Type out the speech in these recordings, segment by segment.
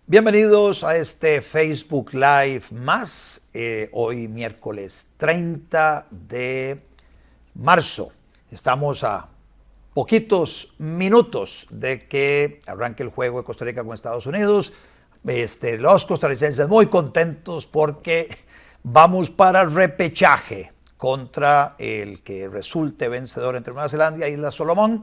Bienvenidos a este Facebook Live más, hoy miércoles 30 de marzo. Estamos a poquitos minutos de que arranque el juego de Costa Rica con Estados Unidos. Los costarricenses muy contentos porque vamos para el repechaje contra el que resulte vencedor entre Nueva Zelanda y Islas Solomón.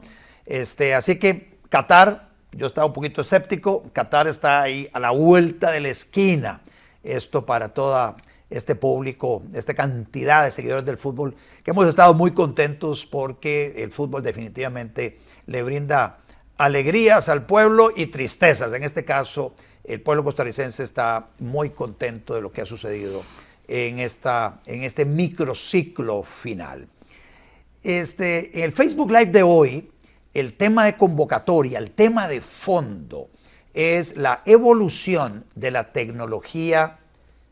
Así que Qatar, yo estaba un poquito escéptico. Qatar está ahí a la vuelta de la esquina. Esto para todo este público, esta cantidad de seguidores del fútbol, que hemos estado muy contentos porque el fútbol definitivamente le brinda alegrías al pueblo y tristezas. En este caso, el pueblo costarricense está muy contento de lo que ha sucedido en este microciclo final. En el Facebook Live de hoy, el tema de convocatoria, el tema de fondo, es la evolución de la tecnología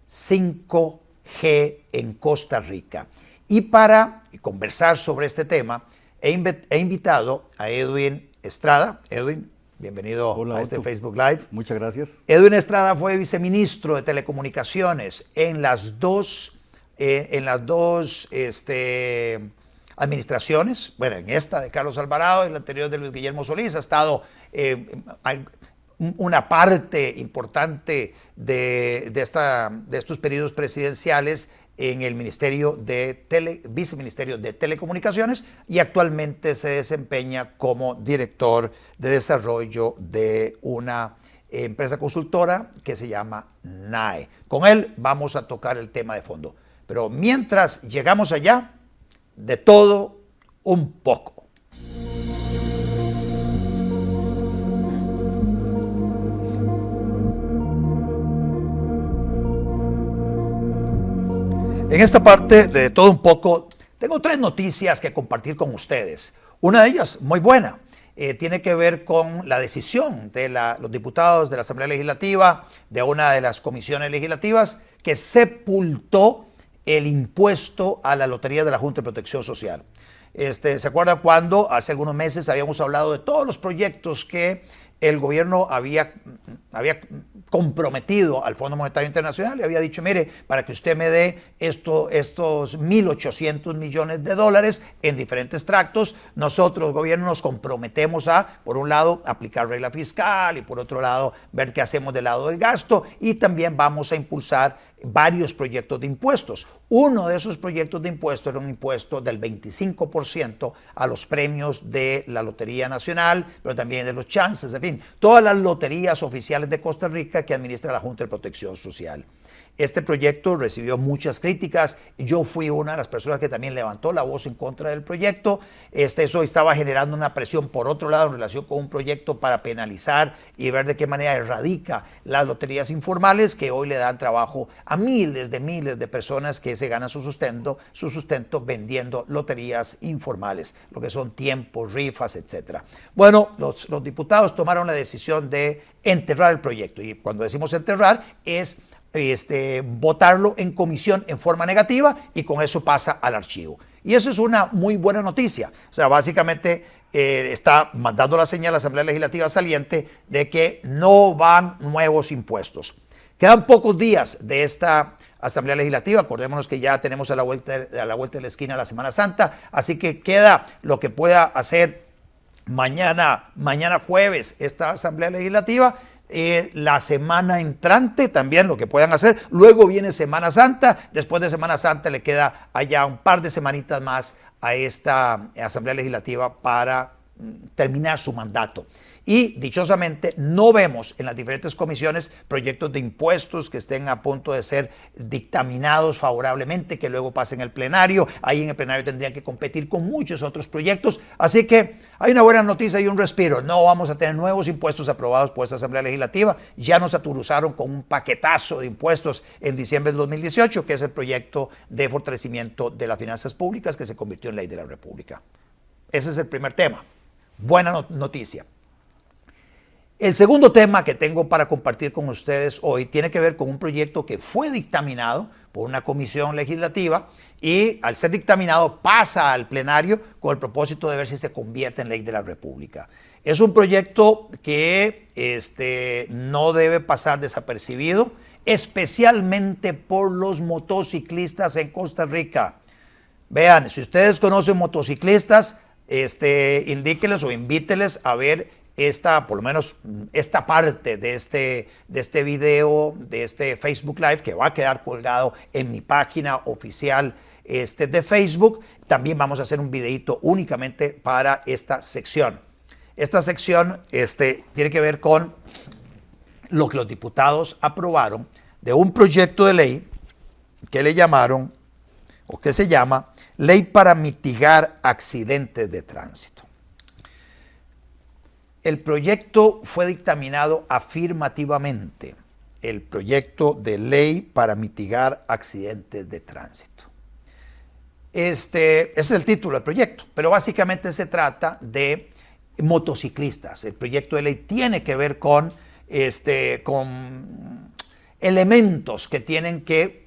5G en Costa Rica. Y para conversar sobre este tema, he invitado a Edwin Estrada. Edwin, bienvenido. Hola, a este Facebook Live. Muchas gracias. Edwin Estrada fue viceministro de Telecomunicaciones en las dos administraciones, bueno, en esta de Carlos Alvarado y la anterior de Luis Guillermo Solís. Ha estado una parte importante de estos periodos presidenciales en el viceministerio de Telecomunicaciones, y actualmente se desempeña como director de desarrollo de una empresa consultora que se llama NAE. Con él vamos a tocar el tema de fondo. Pero mientras llegamos allá, de todo un poco. En esta parte de todo un poco, tengo tres noticias que compartir con ustedes. Una de ellas, muy buena, tiene que ver con la decisión de los diputados de la Asamblea Legislativa, de una de las comisiones legislativas, que sepultó el impuesto a la lotería de la Junta de Protección Social. ¿Se acuerdan cuando hace algunos meses habíamos hablado de todos los proyectos que el gobierno había comprometido al Fondo Monetario Internacional? Le había dicho, mire, para que usted me dé estos 1.800 millones de dólares en diferentes tractos, nosotros, gobierno, nos comprometemos a, por un lado, aplicar regla fiscal y por otro lado, ver qué hacemos del lado del gasto, y también vamos a impulsar varios proyectos de impuestos. Uno de esos proyectos de impuestos era un impuesto del 25% a los premios de la Lotería Nacional, pero también de los chances, en fin, todas las loterías oficiales de Costa Rica que administra la Junta de Protección Social. Este proyecto recibió muchas críticas. Yo fui una de las personas que también levantó la voz en contra del proyecto. Eso estaba generando una presión, por otro lado, en relación con un proyecto para penalizar y ver de qué manera erradica las loterías informales, que hoy le dan trabajo a miles de personas que se ganan su sustento vendiendo loterías informales, lo que son tiempos, rifas, etc. Bueno, los diputados tomaron la decisión de enterrar el proyecto, y cuando decimos enterrar es votarlo en comisión en forma negativa, y con eso pasa al archivo. Y eso es una muy buena noticia. O sea, básicamente está mandando la señal a la Asamblea Legislativa saliente de que no van nuevos impuestos. Quedan pocos días de esta Asamblea Legislativa. Acordémonos que ya tenemos a la vuelta de la esquina la Semana Santa, así que queda lo que pueda hacer mañana jueves esta Asamblea Legislativa. La semana entrante también lo que puedan hacer. Luego viene Semana Santa. Después de Semana Santa le queda allá un par de semanitas más a esta Asamblea Legislativa para terminar su mandato. Y dichosamente no vemos en las diferentes comisiones proyectos de impuestos que estén a punto de ser dictaminados favorablemente, que luego pasen al plenario. Ahí en el plenario tendrían que competir con muchos otros proyectos. Así que hay una buena noticia y un respiro. No vamos a tener nuevos impuestos aprobados por esta Asamblea Legislativa. Ya nos aturuzaron con un paquetazo de impuestos en diciembre del 2018, que es el proyecto de fortalecimiento de las finanzas públicas que se convirtió en ley de la República. Ese es el primer tema. Buena noticia. El segundo tema que tengo para compartir con ustedes hoy tiene que ver con un proyecto que fue dictaminado por una comisión legislativa y al ser dictaminado pasa al plenario con el propósito de ver si se convierte en ley de la República. Es un proyecto que no debe pasar desapercibido, especialmente por los motociclistas en Costa Rica. Vean, si ustedes conocen motociclistas, indíqueles o invíteles a ver por lo menos esta parte de este video, de este Facebook Live, que va a quedar colgado en mi página oficial de Facebook. También vamos a hacer un videito únicamente para esta sección. Esta sección tiene que ver con lo que los diputados aprobaron de un proyecto de ley que le llamaron, o que se llama, Ley para mitigar accidentes de tránsito. El proyecto fue dictaminado afirmativamente, el proyecto de ley para mitigar accidentes de tránsito. Ese es el título del proyecto, pero básicamente se trata de motociclistas. El proyecto de ley tiene que ver con elementos que tienen que,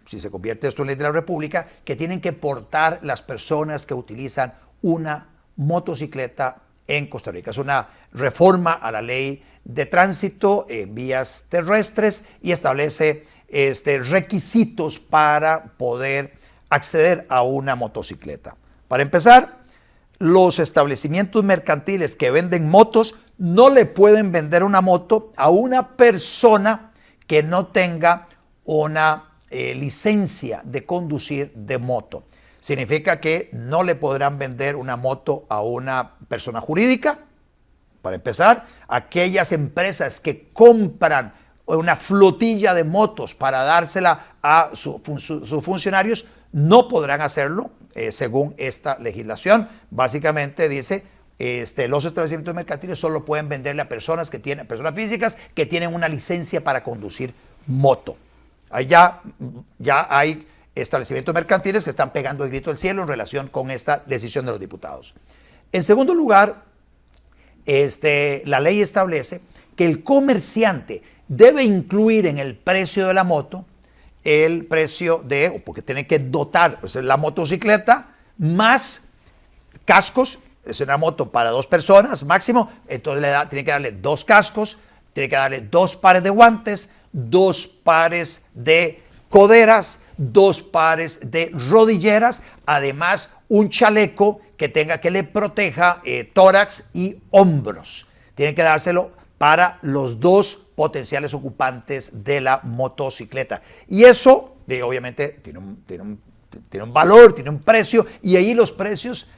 si se convierte esto en ley de la República, que tienen que portar las personas que utilizan una motocicleta en Costa Rica. Es una reforma a la ley de tránsito en vías terrestres y establece requisitos para poder acceder a una motocicleta. Para empezar, los establecimientos mercantiles que venden motos no le pueden vender una moto a una persona que no tenga una licencia de conducir de moto. Significa que no le podrán vender una moto a una persona jurídica. Para empezar, aquellas empresas que compran una flotilla de motos para dársela a sus funcionarios no podrán hacerlo según esta legislación. Básicamente dice, los establecimientos mercantiles solo pueden venderle a personas físicas que tienen una licencia para conducir moto. Ahí ya hay establecimientos mercantiles que están pegando el grito al cielo en relación con esta decisión de los diputados. En segundo lugar, la ley establece que el comerciante debe incluir en el precio de la moto el precio porque tiene que dotar la motocicleta más cascos. Es una moto para 2 personas máximo, entonces tiene que darle 2 cascos, tiene que darle 2 pares de guantes, 2 pares de coderas, 2 pares de rodilleras, además un chaleco que le proteja tórax y hombros. Tiene que dárselo para los 2 potenciales ocupantes de la motocicleta. Y eso, obviamente, tiene un valor, tiene un precio, y ahí los precios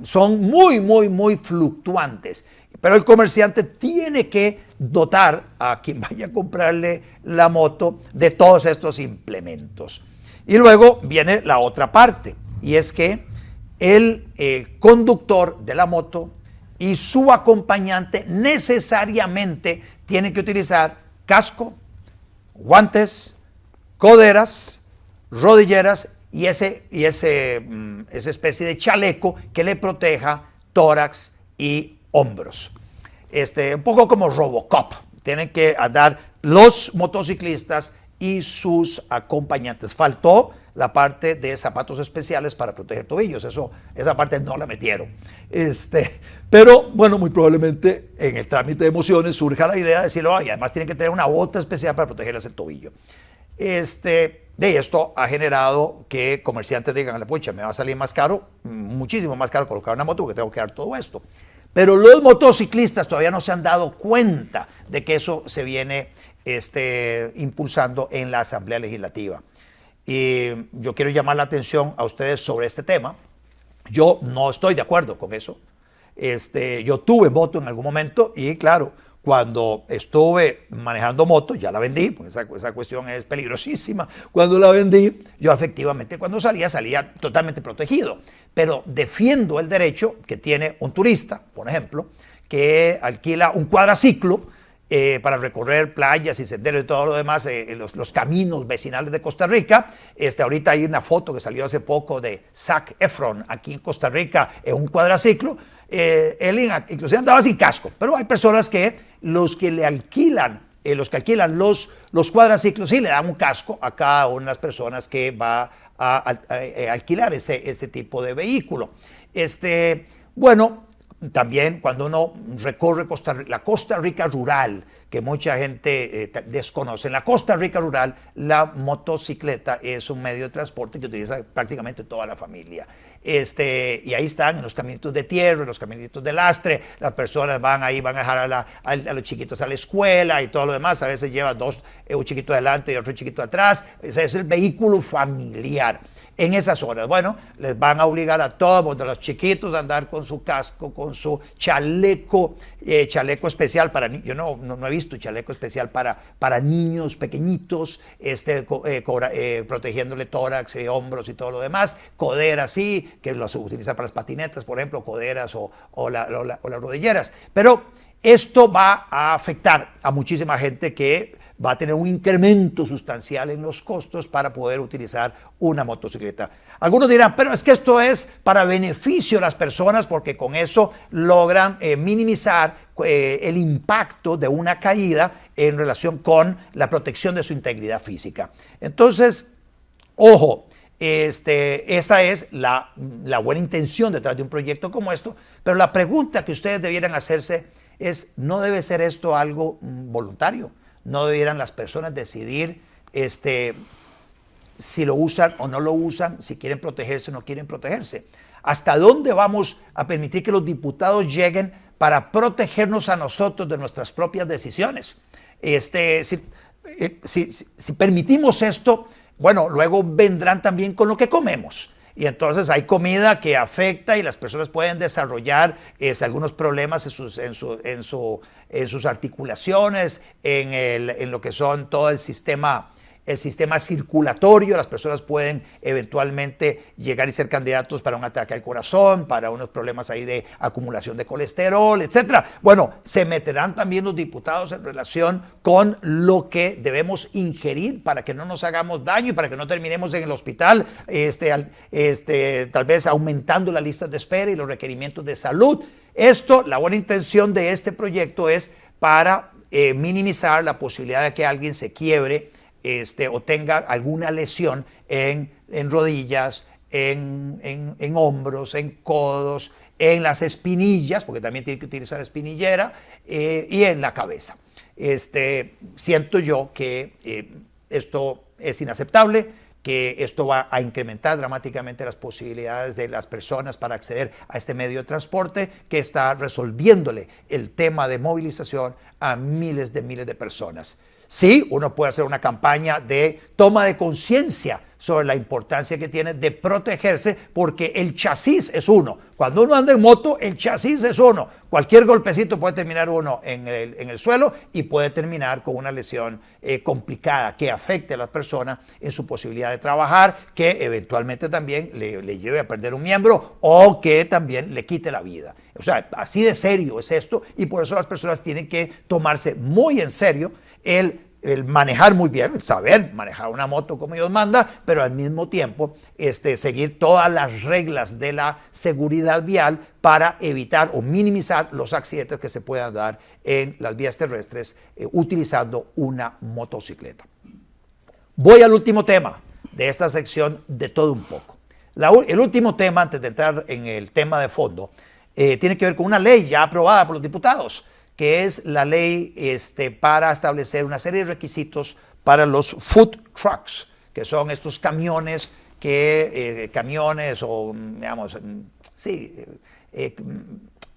son muy fluctuantes. Pero el comerciante tiene que dotar a quien vaya a comprarle la moto de todos estos implementos. Y luego viene la otra parte, y es que el conductor de la moto y su acompañante necesariamente tienen que utilizar casco, guantes, coderas, rodilleras y esa especie de chaleco que le proteja tórax y hombros. Un poco como Robocop. Tienen que andar los motociclistas y sus acompañantes. Faltó la parte de zapatos especiales para proteger tobillos. Esa parte no la metieron. Pero bueno, muy probablemente en el trámite de emociones surja la idea de decirlo, y además tienen que tener una bota especial para protegerles el tobillo. De esto ha generado que comerciantes digan, pucha, me va a salir más caro, muchísimo más caro colocar una moto, porque tengo que dar todo esto. Pero los motociclistas todavía no se han dado cuenta de que eso se viene impulsando en la Asamblea Legislativa. Y yo quiero llamar la atención a ustedes sobre este tema. Yo no estoy de acuerdo con eso. Yo tuve moto en algún momento y claro, cuando estuve manejando moto, ya la vendí, porque esa cuestión es peligrosísima. Cuando la vendí, yo efectivamente cuando salía totalmente protegido. Pero defiendo el derecho que tiene un turista, por ejemplo, que alquila un cuadraciclo para recorrer playas y senderos y todo lo demás, los caminos vecinales de Costa Rica. Ahorita hay una foto que salió hace poco de Zac Efron aquí en Costa Rica en un cuadraciclo. Él inclusive andaba sin casco, pero hay personas que los que alquilan los cuadraciclos sí le dan un casco a cada una de las personas que va a alquilar este tipo de vehículo. Bueno, también cuando uno recorre la Costa Rica rural, que mucha gente desconoce, en la Costa Rica rural la motocicleta es un medio de transporte que utiliza prácticamente toda la familia. Y ahí están en los caminitos de tierra, en los caminitos de lastre, las personas van a dejar a los chiquitos a la escuela y todo lo demás, a veces lleva un chiquito adelante y otro chiquito atrás, ese es el vehículo familiar. En esas horas, bueno, les van a obligar a todos los chiquitos a andar con su casco, con su chaleco especial para niños. Yo no he visto chaleco especial para niños pequeñitos, protegiéndole tórax, hombros y todo lo demás. Coderas, sí, que los utilizan para las patinetas, por ejemplo, coderas o las rodilleras. Pero esto va a afectar a muchísima gente que va a tener un incremento sustancial en los costos para poder utilizar una motocicleta. Algunos dirán, pero es que esto es para beneficio de las personas porque con eso logran minimizar el impacto de una caída en relación con la protección de su integridad física. Entonces, ojo, esta es la buena intención detrás de un proyecto como esto, pero la pregunta que ustedes debieran hacerse es, ¿no debe ser esto algo voluntario? ¿No debieran las personas decidir si lo usan o no lo usan, si quieren protegerse o no quieren protegerse? ¿Hasta dónde vamos a permitir que los diputados lleguen para protegernos a nosotros de nuestras propias decisiones? Si permitimos esto, bueno, luego vendrán también con lo que comemos. Y entonces hay comida que afecta y las personas pueden desarrollar algunos problemas en sus articulaciones, en lo que son todo el sistema circulatorio. Las personas pueden eventualmente llegar y ser candidatos para un ataque al corazón, para unos problemas ahí de acumulación de colesterol, etc. Bueno, se meterán también los diputados en relación con lo que debemos ingerir para que no nos hagamos daño y para que no terminemos en el hospital, tal vez aumentando las listas de espera y los requerimientos de salud. La buena intención de este proyecto es para minimizar la posibilidad de que alguien se quiebre o tenga alguna lesión en rodillas, en hombros, en codos, en las espinillas, porque también tiene que utilizar espinillera, y en la cabeza. Siento yo que esto es inaceptable, que esto va a incrementar dramáticamente las posibilidades de las personas para acceder a este medio de transporte que está resolviéndole el tema de movilización a miles de personas. Sí, uno puede hacer una campaña de toma de conciencia sobre la importancia que tiene de protegerse, porque el chasis es uno. Cuando uno anda en moto, el chasis es uno. Cualquier golpecito puede terminar uno en el suelo y puede terminar con una lesión complicada que afecte a la persona en su posibilidad de trabajar, que eventualmente también le lleve a perder un miembro o que también le quite la vida. O sea, así de serio es esto, y por eso las personas tienen que tomarse muy en serio el manejar muy bien, el saber manejar una moto como Dios manda, pero al mismo tiempo seguir todas las reglas de la seguridad vial para evitar o minimizar los accidentes que se puedan dar en las vías terrestres utilizando una motocicleta. Voy al último tema de esta sección de todo un poco. El último tema, antes de entrar en el tema de fondo, tiene que ver con una ley ya aprobada por los diputados, que es la ley para establecer una serie de requisitos para los food trucks, que son estos camiones o, digamos, sí,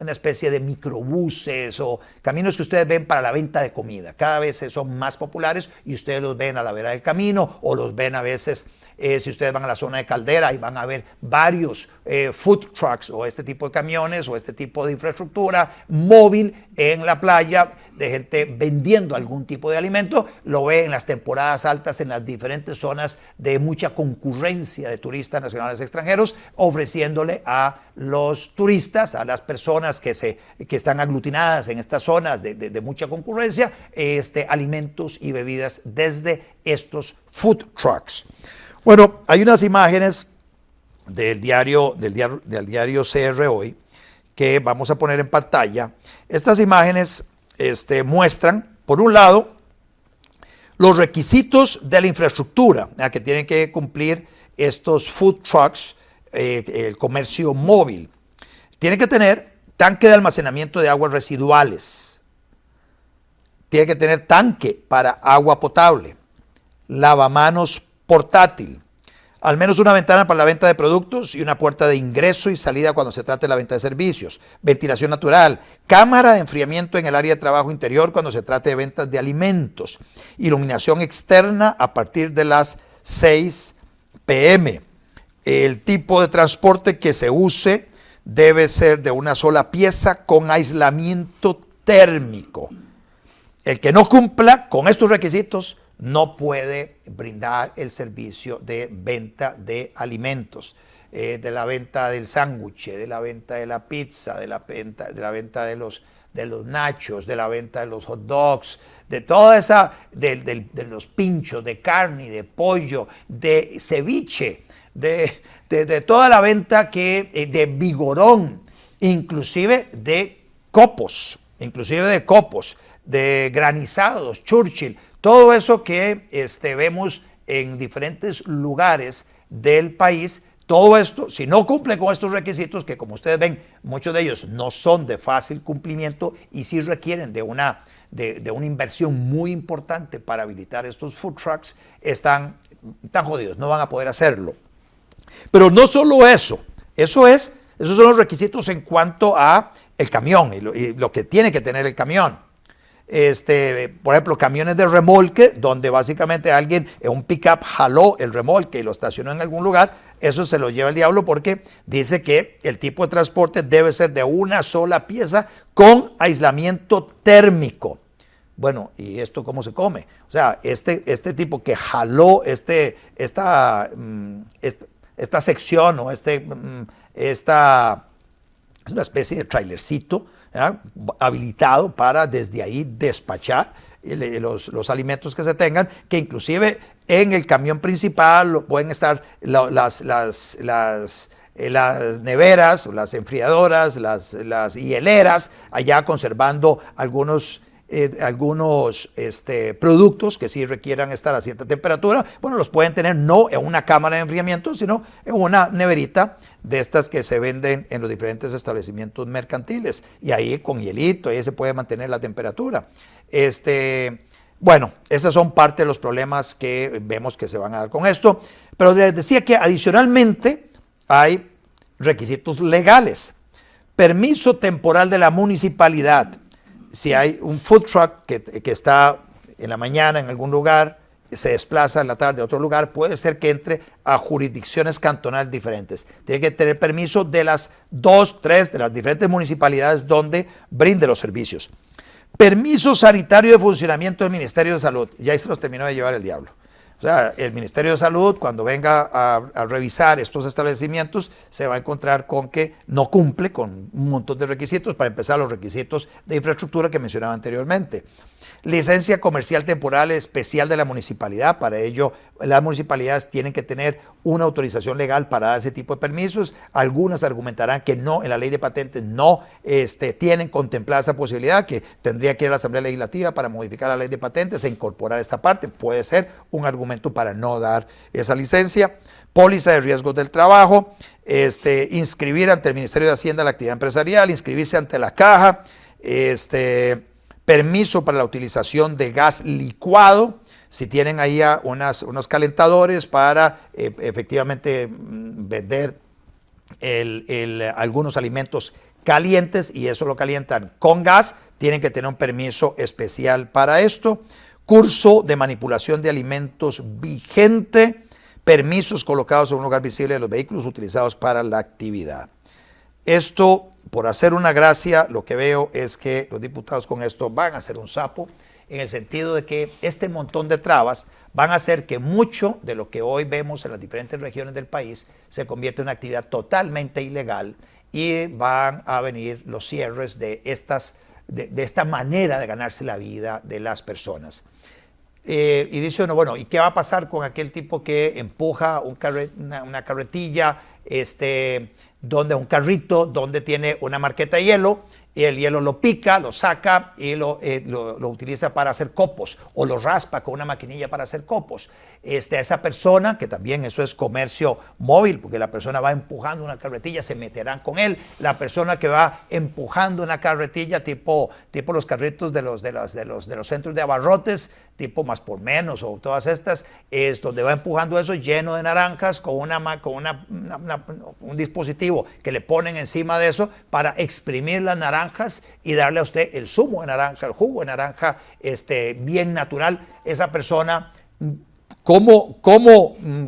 una especie de microbuses o caminos que ustedes ven para la venta de comida. Cada vez son más populares y ustedes los ven a la vera del camino o los ven a veces Si ustedes van a la zona de Caldera, ahí van a ver varios food trucks o este tipo de camiones o este tipo de infraestructura móvil en la playa de gente vendiendo algún tipo de alimento. Lo ve en las temporadas altas en las diferentes zonas de mucha concurrencia de turistas nacionales y extranjeros, ofreciéndole a los turistas, a las personas que están aglutinadas en estas zonas de mucha concurrencia, alimentos y bebidas desde estos food trucks. Bueno, hay unas imágenes del diario CR Hoy que vamos a poner en pantalla. Estas imágenes muestran, por un lado, los requisitos de la infraestructura que tienen que cumplir estos food trucks, el comercio móvil. Tiene que tener tanque de almacenamiento de aguas residuales. Tiene que tener tanque para agua potable, lavamanos portátil, al menos una ventana para la venta de productos y una puerta de ingreso y salida cuando se trate de la venta de servicios, ventilación natural, cámara de enfriamiento en el área de trabajo interior cuando se trate de ventas de alimentos, iluminación externa a partir de las 6 p.m. El tipo de transporte que se use debe ser de una sola pieza con aislamiento térmico. El que no cumpla con estos requisitos no puede brindar el servicio de venta de alimentos, de la venta del sándwich, de la venta de la pizza, de la venta de los nachos, de la venta de los hot dogs, de toda esa, de los pinchos de carne, de pollo, de ceviche, de toda la venta de vigorón, inclusive de copos, de granizados, Churchill. Todo eso que vemos en diferentes lugares del país, todo esto, si no cumple con estos requisitos, que como ustedes ven, muchos de ellos no son de fácil cumplimiento y sí requieren de una inversión muy importante para habilitar estos food trucks, están jodidos, no van a poder hacerlo. Pero no solo eso, esos son los requisitos en cuanto a el camión y lo que tiene que tener el camión. Por ejemplo, camiones de remolque, donde básicamente alguien en un pickup jaló el remolque y lo estacionó en algún lugar, eso se lo lleva el diablo porque dice que el tipo de transporte debe ser de una sola pieza con aislamiento térmico. Bueno, ¿y esto cómo se come? O sea, este tipo que jaló esta sección o es una especie de trailercito, ¿ya?, habilitado para desde ahí despachar los alimentos que se tengan, que inclusive en el camión principal pueden estar las neveras, las enfriadoras, las hieleras, allá conservando algunos productos que sí requieran estar a cierta temperatura. Bueno, los pueden tener no en una cámara de enfriamiento, sino en una neverita de estas que se venden en los diferentes establecimientos mercantiles. Y ahí con hielito, ahí se puede mantener la temperatura. Bueno, esos son parte de los problemas que vemos que se van a dar con esto. Pero les decía que adicionalmente hay requisitos legales. Permiso temporal de la municipalidad. Si hay un food truck que está en la mañana en algún lugar, se desplaza en la tarde a otro lugar, puede ser que entre a jurisdicciones cantonales diferentes. Tiene que tener permiso de las 2, 3 de las diferentes municipalidades donde brinde los servicios. Permiso sanitario de funcionamiento del Ministerio de Salud. Ya se los terminó de llevar el diablo. O sea, el Ministerio de Salud, cuando venga a revisar estos establecimientos, se va a encontrar con que no cumple con un montón de requisitos, para empezar los requisitos de infraestructura que mencionaba anteriormente. Licencia comercial temporal especial de la municipalidad. Para ello, las municipalidades tienen que tener una autorización legal para dar ese tipo de permisos. Algunas argumentarán que no, en la ley de patentes no tienen contemplada esa posibilidad, que tendría que ir a la Asamblea Legislativa para modificar la ley de patentes e incorporar esta parte. Puede ser un argumento para no dar esa licencia. Póliza de riesgos del trabajo, inscribir ante el Ministerio de Hacienda la actividad empresarial, inscribirse ante la caja, permiso para la utilización de gas licuado, si tienen ahí unos calentadores para efectivamente vender algunos alimentos calientes y eso lo calientan con gas, tienen que tener un permiso especial para esto. Curso de manipulación de alimentos vigente, permisos colocados en un lugar visible de los vehículos utilizados para la actividad. Esto, por hacer una gracia, lo que veo es que los diputados con esto van a hacer un sapo, en el sentido de que este montón de trabas van a hacer que mucho de lo que hoy vemos en las diferentes regiones del país se convierta en una actividad totalmente ilegal, y van a venir los cierres de esta manera de ganarse la vida de las personas. Y dice uno, bueno, ¿y qué va a pasar con aquel tipo que empuja una carretilla, un carrito donde tiene una marqueta de hielo, y el hielo lo pica, lo saca y lo utiliza para hacer copos, o lo raspa con una maquinilla para hacer copos? A esa persona, que también eso es comercio móvil, porque la persona va empujando una carretilla, se meterán con él. La persona que va empujando una carretilla tipo los carritos de los centros de abarrotes, tipo Más por Menos o todas estas, es donde va empujando eso lleno de naranjas con un dispositivo que le ponen encima de eso para exprimir las naranjas y darle a usted el zumo de naranja, el jugo de naranja bien natural. Esa persona, ¿cómo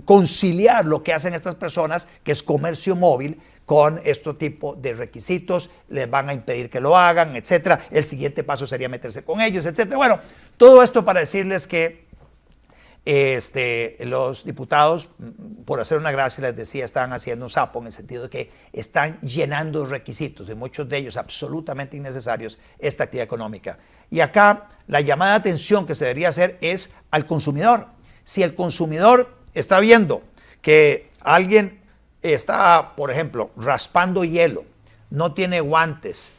conciliar lo que hacen estas personas, que es comercio móvil, con este tipo de requisitos? Les van a impedir que lo hagan, etcétera. El siguiente paso sería meterse con ellos, etcétera. Bueno, todo esto para decirles que los diputados, por hacer una gracia, les decía, están haciendo un sapo, en el sentido de que están llenando requisitos, de muchos de ellos absolutamente innecesarios, esta actividad económica. Y acá la llamada de atención que se debería hacer es al consumidor. Si el consumidor está viendo que alguien está, por ejemplo, raspando hielo, no tiene guantes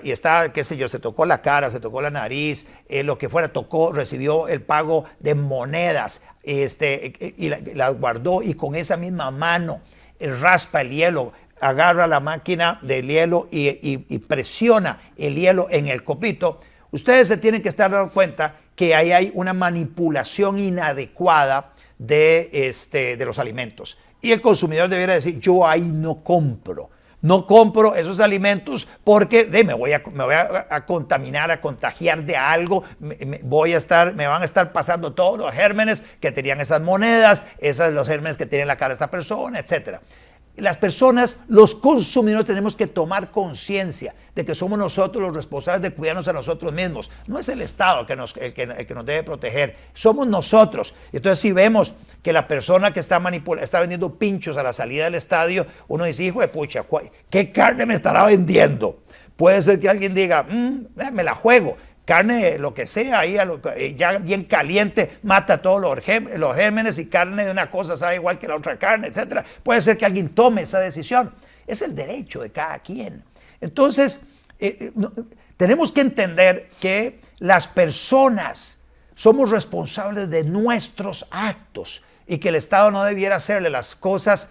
y está, qué sé yo, se tocó la cara, se tocó la nariz, lo que fuera, recibió el pago de monedas, y la guardó, y con esa misma mano raspa el hielo, agarra la máquina del hielo y presiona el hielo en el copito, ustedes se tienen que estar dando cuenta que ahí hay una manipulación inadecuada de los alimentos. Y el consumidor debiera decir, yo ahí no compro esos alimentos porque me voy a contaminar, a contagiar de algo, me van a estar pasando todos los gérmenes que tenían esas monedas, los gérmenes que tiene la cara de esta persona, etcétera. Las personas, los consumidores, tenemos que tomar conciencia de que somos nosotros los responsables de cuidarnos a nosotros mismos. No es el Estado el que nos debe proteger, somos nosotros. Entonces, si vemos que la persona que está vendiendo pinchos a la salida del estadio, uno dice, hijo de pucha, ¿qué carne me estará vendiendo? Puede ser que alguien diga, me la juego. Carne, lo que sea, ahí ya bien caliente, mata todos los gérmenes, y carne de una cosa sabe igual que la otra carne, etc. Puede ser que alguien tome esa decisión. Es el derecho de cada quien. Entonces, tenemos que entender que las personas somos responsables de nuestros actos, y que el Estado no debiera hacerle las cosas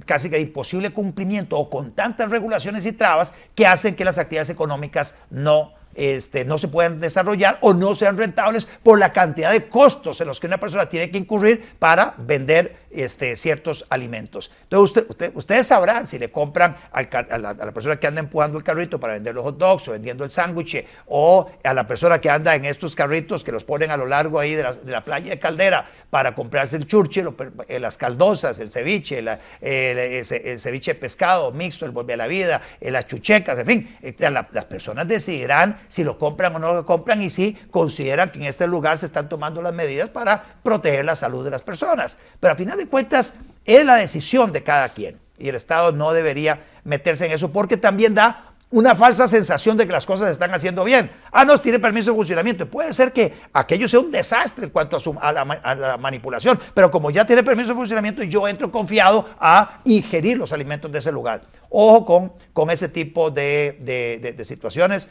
casi que de imposible cumplimiento, o con tantas regulaciones y trabas que hacen que las actividades económicas no se puedan desarrollar o no sean rentables por la cantidad de costos en los que una persona tiene que incurrir para vender ciertos alimentos. Entonces ustedes sabrán si le compran a la persona que anda empujando el carrito para vender los hot dogs o vendiendo el sándwich, o a la persona que anda en estos carritos que los ponen a lo largo ahí de la playa de Caldera para comprarse el churche, las caldosas, el ceviche, el ceviche de pescado mixto, el vuelve a la vida, las chuchecas, en fin. Las personas decidirán si lo compran o no lo compran, y si consideran que en este lugar se están tomando las medidas para proteger la salud de las personas. Pero al final de cuentas es la decisión de cada quien, y el Estado no debería meterse en eso, porque también da una falsa sensación de que las cosas se están haciendo bien. No tiene permiso de funcionamiento. Puede ser que aquello sea un desastre en cuanto a la manipulación, pero como ya tiene permiso de funcionamiento, yo entro confiado a ingerir los alimentos de ese lugar. Ojo con ese tipo de situaciones.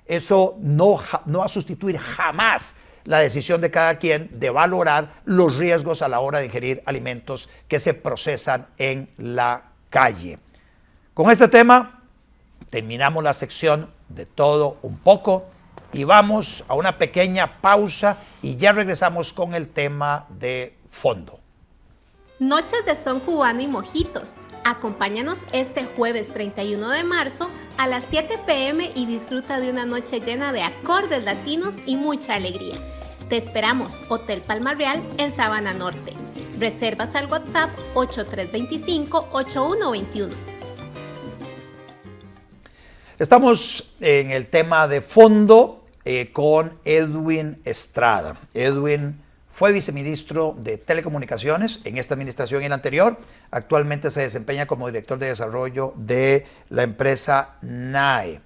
Eso no va a sustituir jamás la decisión de cada quien de valorar los riesgos a la hora de ingerir alimentos que se procesan en la calle. Con este tema terminamos la sección de todo un poco y vamos a una pequeña pausa, y ya regresamos con el tema de fondo. Noches de son cubano y mojitos. Acompáñanos este jueves 31 de marzo a las 7 p.m. y disfruta de una noche llena de acordes latinos y mucha alegría. Te esperamos, Hotel Palma Real en Sabana Norte. Reservas al WhatsApp 8325-8121. Estamos en el tema de fondo con Edwin Estrada. Edwin fue viceministro de Telecomunicaciones en esta administración y en la anterior. Actualmente se desempeña como director de desarrollo de la empresa NAE.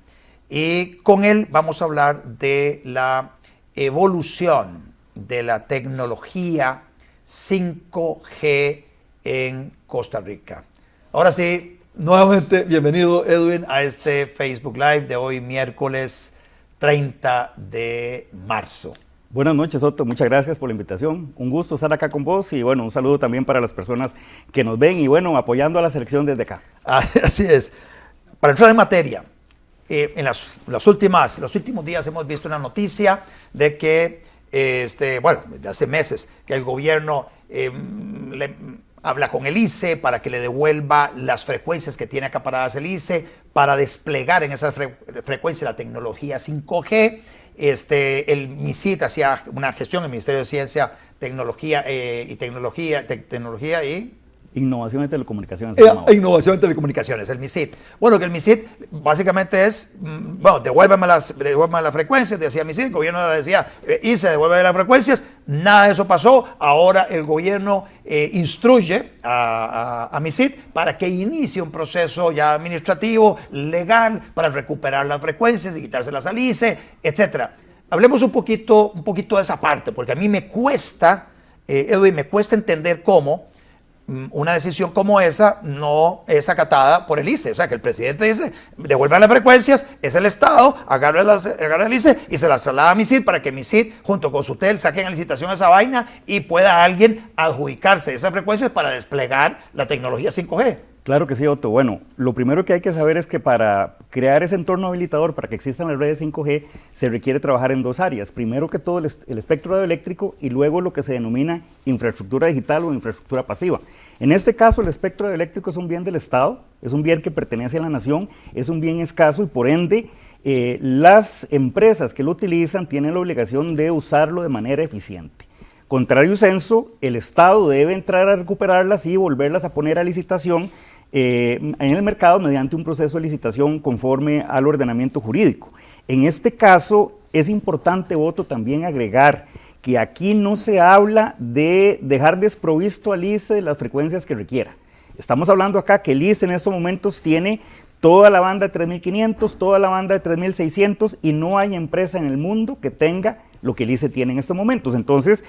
Y con él vamos a hablar de la evolución de la tecnología 5G en Costa Rica. Ahora sí, nuevamente bienvenido Edwin a este Facebook Live de hoy miércoles 30 de marzo. Buenas noches, Otto. Muchas gracias por la invitación. Un gusto estar acá con vos y bueno, un saludo también para las personas que nos ven y bueno, apoyando a la selección desde acá. Así es. Para entrar en materia, en los últimos días hemos visto una noticia de que, desde hace meses, que el gobierno habla con el ICE para que le devuelva las frecuencias que tiene acaparadas el ICE para desplegar en esas frecuencias la tecnología 5G. El MISIT hacía una gestión, el Ministerio de Ciencia, Tecnología y Innovación de Telecomunicaciones. Innovación de Telecomunicaciones, el MISIT. Bueno, que el MISIT básicamente es, devuélveme las frecuencias, decía MISIT, el gobierno decía, ICE, devuélveme las frecuencias, nada de eso pasó. Ahora el gobierno instruye a MISIT para que inicie un proceso ya administrativo, legal, para recuperar las frecuencias y quitárselas al ICE, etc. Hablemos un poquito de esa parte, porque a mí me cuesta, Edwin, me cuesta entender cómo una decisión como esa no es acatada por el ICE. O sea, que el presidente dice, devuelvan las frecuencias, es el Estado, agarra el ICE y se las traslada a MISIT para que MISIT, junto con Sutel, saquen a licitación esa vaina y pueda alguien adjudicarse esas frecuencias para desplegar la tecnología 5G. Claro que sí, Otto. Bueno, lo primero que hay que saber es que para crear ese entorno habilitador, para que existan las redes 5G, se requiere trabajar en dos áreas. Primero que todo el espectro radioeléctrico y luego lo que se denomina infraestructura digital o infraestructura pasiva. En este caso, el espectro radioeléctrico es un bien del Estado, es un bien que pertenece a la nación, es un bien escaso y por ende las empresas que lo utilizan tienen la obligación de usarlo de manera eficiente. Contrario censo, el Estado debe entrar a recuperarlas y volverlas a poner a licitación en el mercado mediante un proceso de licitación conforme al ordenamiento jurídico. En este caso es importante, Otto, también agregar que aquí no se habla de dejar desprovisto al ICE de las frecuencias que requiera. Estamos hablando acá que el ICE en estos momentos tiene toda la banda de 3500, toda la banda de 3600 y no hay empresa en el mundo que tenga lo que el ICE tiene en estos momentos. Entonces,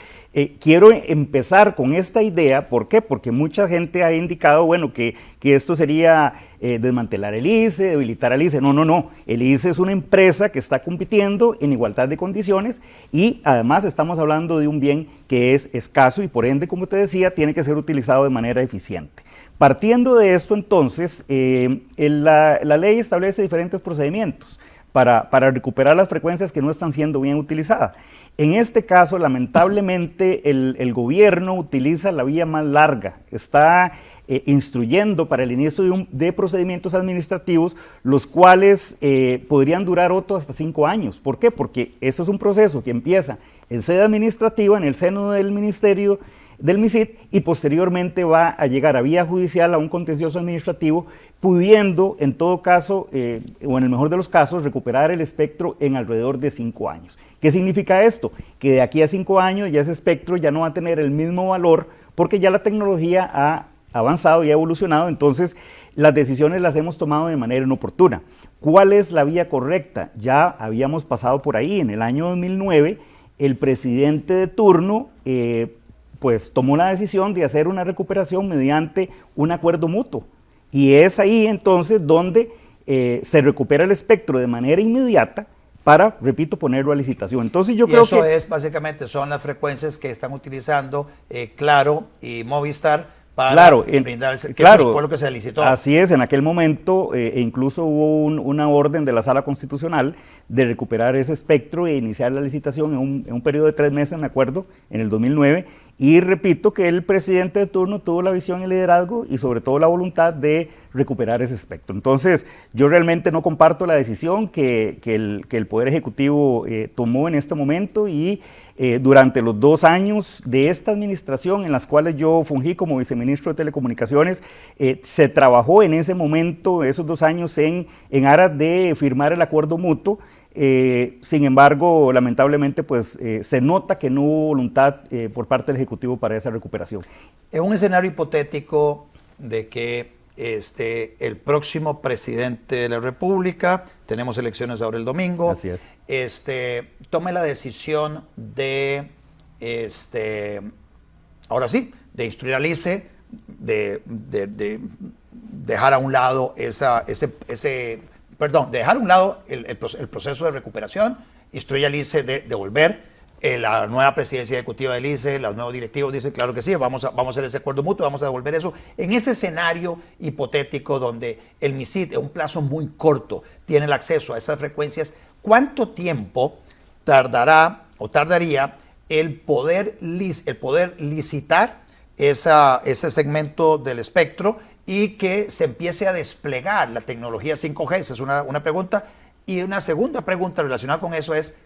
quiero empezar con esta idea. ¿Por qué? Porque mucha gente ha indicado, bueno, que esto sería desmantelar el ICE, debilitar al ICE. No. El ICE es una empresa que está compitiendo en igualdad de condiciones y además estamos hablando de un bien que es escaso y por ende, como te decía, tiene que ser utilizado de manera eficiente. Partiendo de esto, entonces, la ley establece diferentes procedimientos para recuperar las frecuencias que no están siendo bien utilizadas. En este caso, lamentablemente, el gobierno utiliza la vía más larga, está instruyendo para el inicio de procedimientos administrativos, los cuales podrían durar hasta 5 años. ¿Por qué? Porque eso es un proceso que empieza en sede administrativa, en el seno del Ministerio del MISIT, y posteriormente va a llegar a vía judicial a un contencioso administrativo, pudiendo en todo caso, o en el mejor de los casos, recuperar el espectro en alrededor de 5 años. ¿Qué significa esto? Que de aquí a 5 años ya ese espectro ya no va a tener el mismo valor porque ya la tecnología ha avanzado y ha evolucionado, entonces las decisiones las hemos tomado de manera inoportuna. ¿Cuál es la vía correcta? Ya habíamos pasado por ahí. En el año 2009, el presidente de turno pues tomó la decisión de hacer una recuperación mediante un acuerdo mutuo. Y es ahí entonces donde se recupera el espectro de manera inmediata para, repito, ponerlo a licitación. Entonces yo creo que eso es básicamente, son las frecuencias que están utilizando Claro y Movistar para brindar, claro, fue lo que se licitó. Así es, en aquel momento incluso hubo una orden de la Sala Constitucional de recuperar ese espectro e iniciar la licitación en un periodo de 3 meses, me acuerdo, en el 2009, y repito que el presidente de turno tuvo la visión y el liderazgo y sobre todo la voluntad de recuperar ese espectro. Entonces, yo realmente no comparto la decisión que el Poder Ejecutivo tomó en este momento y Durante los 2 años de esta administración en las cuales yo fungí como viceministro de Telecomunicaciones, se trabajó en ese momento, esos 2 años, en aras de firmar el acuerdo mutuo. Sin embargo, lamentablemente, pues se nota que no hubo voluntad por parte del Ejecutivo para esa recuperación. En un escenario hipotético de que el próximo presidente de la República, tenemos elecciones ahora el domingo, así es, tome la decisión de, ahora sí, de instruir al ICE, de dejar a un lado dejar a un lado el proceso de recuperación, instruye al ICE de devolver. La nueva presidencia ejecutiva del ICE, los nuevos directivos dicen, claro que sí, vamos a hacer ese acuerdo mutuo, vamos a devolver eso. En ese escenario hipotético donde el MISID, en un plazo muy corto, tiene el acceso a esas frecuencias, ¿cuánto tiempo tardaría el poder licitar ese segmento del espectro y que se empiece a desplegar la tecnología 5G? Esa es una pregunta. Y una segunda pregunta relacionada con eso es,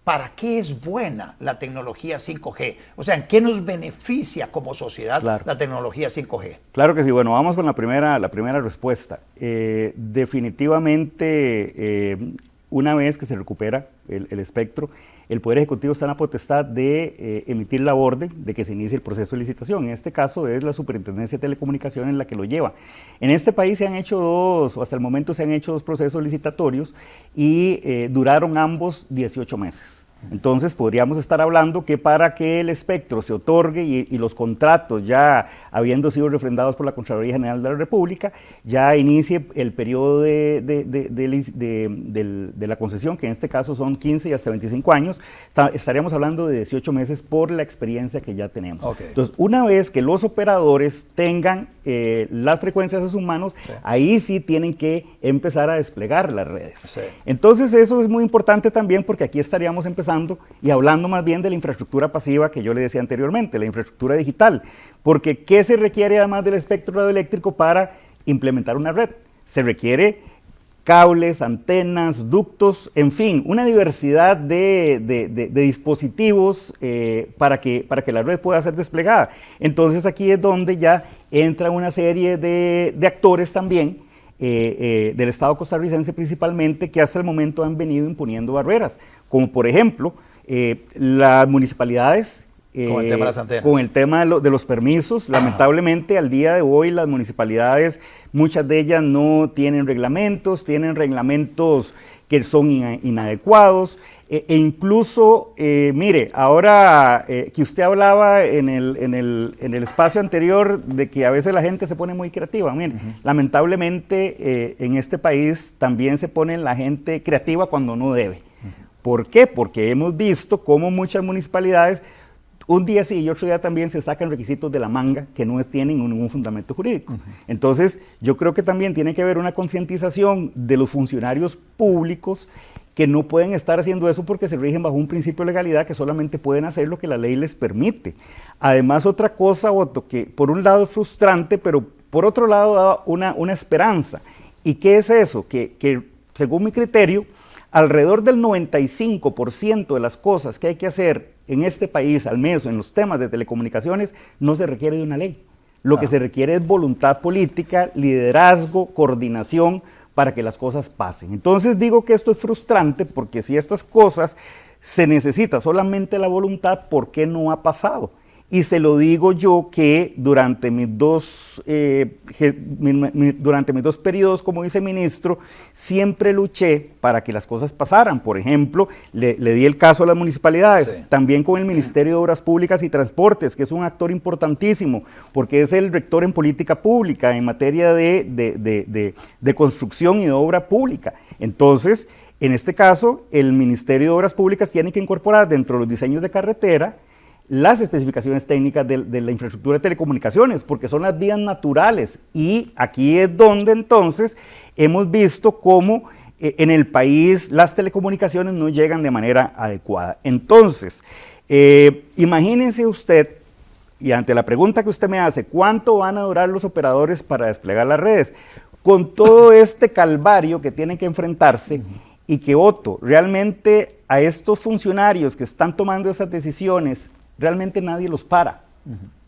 ¿para qué es buena la tecnología 5G? O sea, ¿en qué nos beneficia como sociedad la tecnología 5G? Claro que sí. Bueno, vamos con la primera respuesta. Definitivamente, una vez que se recupera el espectro, el Poder Ejecutivo está en la potestad de emitir la orden de que se inicie el proceso de licitación. En este caso es la Superintendencia de Telecomunicaciones la que lo lleva. En este país se han hecho hasta el momento se han hecho 2 procesos licitatorios y duraron ambos 18 meses. Entonces podríamos estar hablando que para que el espectro se otorgue y los contratos ya habiendo sido refrendados por la Contraloría General de la República, ya inicie el periodo de la concesión, que en este caso son 15 y hasta 25 años, estaríamos hablando de 18 meses por la experiencia que ya tenemos. Okay. Entonces, una vez que los operadores tengan las frecuencias de sus manos, sí, ahí sí tienen que empezar a desplegar las redes. Sí. Entonces, eso es muy importante también porque aquí estaríamos empezando y hablando más bien de la infraestructura pasiva que yo le decía anteriormente, la infraestructura digital, porque ¿qué se requiere además del espectro radioeléctrico para implementar una red? Se requiere cables, antenas, ductos, en fin, una diversidad de dispositivos para que la red pueda ser desplegada. Entonces aquí es donde ya entra una serie de actores también, del Estado costarricense principalmente, que hasta el momento han venido imponiendo barreras, como por ejemplo las municipalidades. Con el tema de las antenas. Con el tema de los permisos, lamentablemente al día de hoy las municipalidades, muchas de ellas no tienen reglamentos que son inadecuados, e incluso, mire, ahora que usted hablaba en el espacio anterior de que a veces la gente se pone muy creativa, mire, lamentablemente en este país también se pone la gente creativa cuando no debe. ¿Por qué? Porque hemos visto cómo muchas municipalidades un día sí y otro día también se sacan requisitos de la manga que no tienen ningún fundamento jurídico. Entonces, yo creo que también tiene que haber una concientización de los funcionarios públicos que no pueden estar haciendo eso porque se rigen bajo un principio de legalidad, que solamente pueden hacer lo que la ley les permite. Además, otra cosa, Otto, que por un lado es frustrante, pero por otro lado da una esperanza. ¿Y qué es eso? Que según mi criterio, alrededor del 95% de las cosas que hay que hacer en este país, al menos en los temas de telecomunicaciones, no se requiere de una ley. Lo que se requiere es voluntad política, liderazgo, coordinación para que las cosas pasen. Entonces digo que esto es frustrante porque si estas cosas se necesita solamente la voluntad, ¿por qué no ha pasado? Y se lo digo yo que durante mis dos periodos como viceministro siempre luché para que las cosas pasaran. Por ejemplo, le di el caso a las municipalidades, sí, también con el Ministerio de Obras Públicas y Transportes, que es un actor importantísimo, porque es el rector en política pública, en materia de construcción y de obra pública. Entonces, en este caso, el Ministerio de Obras Públicas tiene que incorporar dentro de los diseños de carretera las especificaciones técnicas de la infraestructura de telecomunicaciones, porque son las vías naturales, y aquí es donde entonces hemos visto cómo en el país las telecomunicaciones no llegan de manera adecuada. Entonces, imagínense usted, y ante la pregunta que usted me hace, ¿cuánto van a durar los operadores para desplegar las redes? Con todo este calvario que tienen que enfrentarse, y que Otto, realmente a estos funcionarios que están tomando esas decisiones, realmente nadie los para.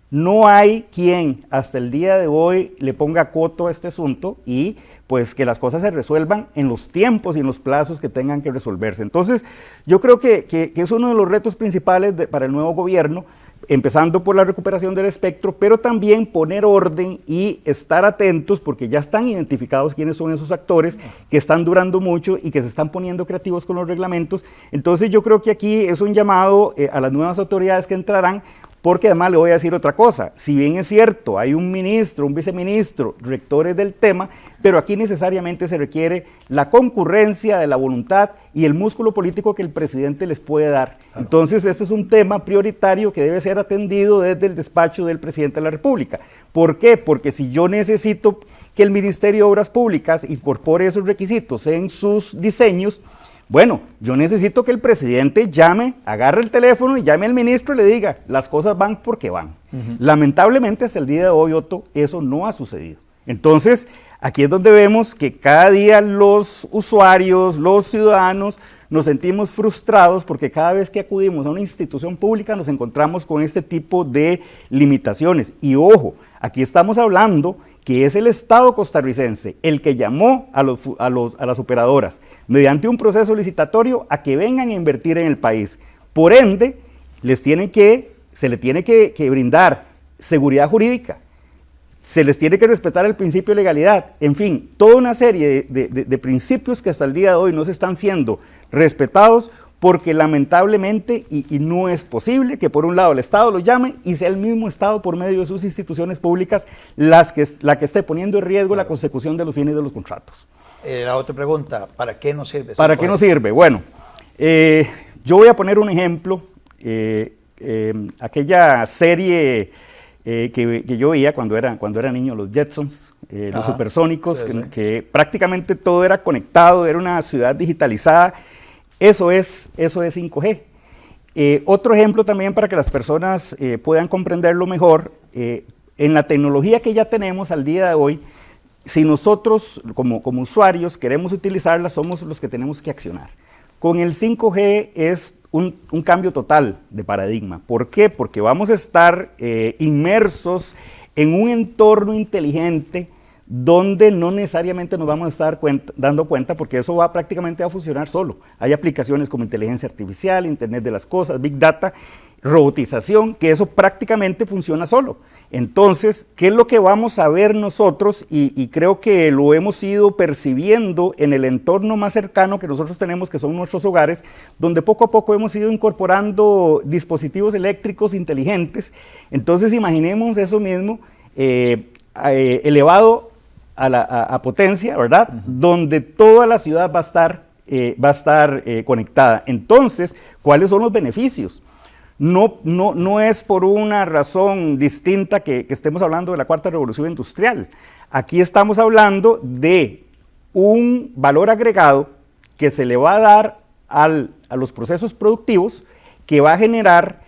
No hay quien hasta el día de hoy le ponga coto a este asunto y pues que las cosas se resuelvan en los tiempos y en los plazos que tengan que resolverse. Entonces, yo creo que es uno de los retos principales para el nuevo gobierno, empezando por la recuperación del espectro, pero también poner orden y estar atentos, porque ya están identificados quiénes son esos actores que están durando mucho y que se están poniendo creativos con los reglamentos. Entonces yo creo que aquí es un llamado a las nuevas autoridades que entrarán, porque además le voy a decir otra cosa, si bien es cierto, hay un ministro, un viceministro, rectores del tema, pero aquí necesariamente se requiere la concurrencia de la voluntad y el músculo político que el presidente les puede dar. Entonces este es un tema prioritario que debe ser atendido desde el despacho del presidente de la República. ¿Por qué? Porque si yo necesito que el Ministerio de Obras Públicas incorpore esos requisitos en sus diseños, bueno, yo necesito que el presidente llame, agarre el teléfono y llame al ministro y le diga, las cosas van porque van. Lamentablemente hasta el día de hoy, Otto, eso no ha sucedido. Entonces, aquí es donde vemos que cada día los usuarios, los ciudadanos, nos sentimos frustrados porque cada vez que acudimos a una institución pública nos encontramos con este tipo de limitaciones. Y ojo, aquí estamos hablando que es el Estado costarricense el que llamó a las operadoras mediante un proceso licitatorio a que vengan a invertir en el país. Por ende, se le tiene que brindar seguridad jurídica, se les tiene que respetar el principio de legalidad, en fin, toda una serie de principios que hasta el día de hoy no se están siendo respetados, porque lamentablemente, y no es posible que por un lado el Estado lo llame y sea el mismo Estado por medio de sus instituciones públicas la que esté poniendo en riesgo la consecución de los fines de los contratos. La otra pregunta, ¿para qué nos sirve? ¿Para qué nos sirve? Bueno, yo voy a poner un ejemplo, aquella serie que yo veía cuando era niño, los Jetsons, los supersónicos, sí. Que prácticamente todo era conectado, era una ciudad digitalizada. Eso es 5G. Otro ejemplo también para que las personas puedan comprenderlo mejor, en la tecnología que ya tenemos al día de hoy, si nosotros como usuarios queremos utilizarla, somos los que tenemos que accionar. Con el 5G es un cambio total de paradigma. ¿Por qué? Porque vamos a estar inmersos en un entorno inteligente donde no necesariamente nos vamos a estar dando cuenta, porque eso prácticamente va a funcionar solo. Hay aplicaciones como inteligencia artificial, Internet de las cosas, Big Data, robotización, que eso prácticamente funciona solo. Entonces, ¿qué es lo que vamos a ver nosotros? Y creo que lo hemos ido percibiendo en el entorno más cercano que nosotros tenemos, que son nuestros hogares, donde poco a poco hemos ido incorporando dispositivos eléctricos inteligentes. Entonces, imaginemos eso mismo elevado a potencia, ¿verdad? Donde toda la ciudad va a estar conectada. Entonces, ¿cuáles son los beneficios? No es por una razón distinta que estemos hablando de la cuarta revolución industrial. Aquí estamos hablando de un valor agregado que se le va a dar a los procesos productivos, que va a generar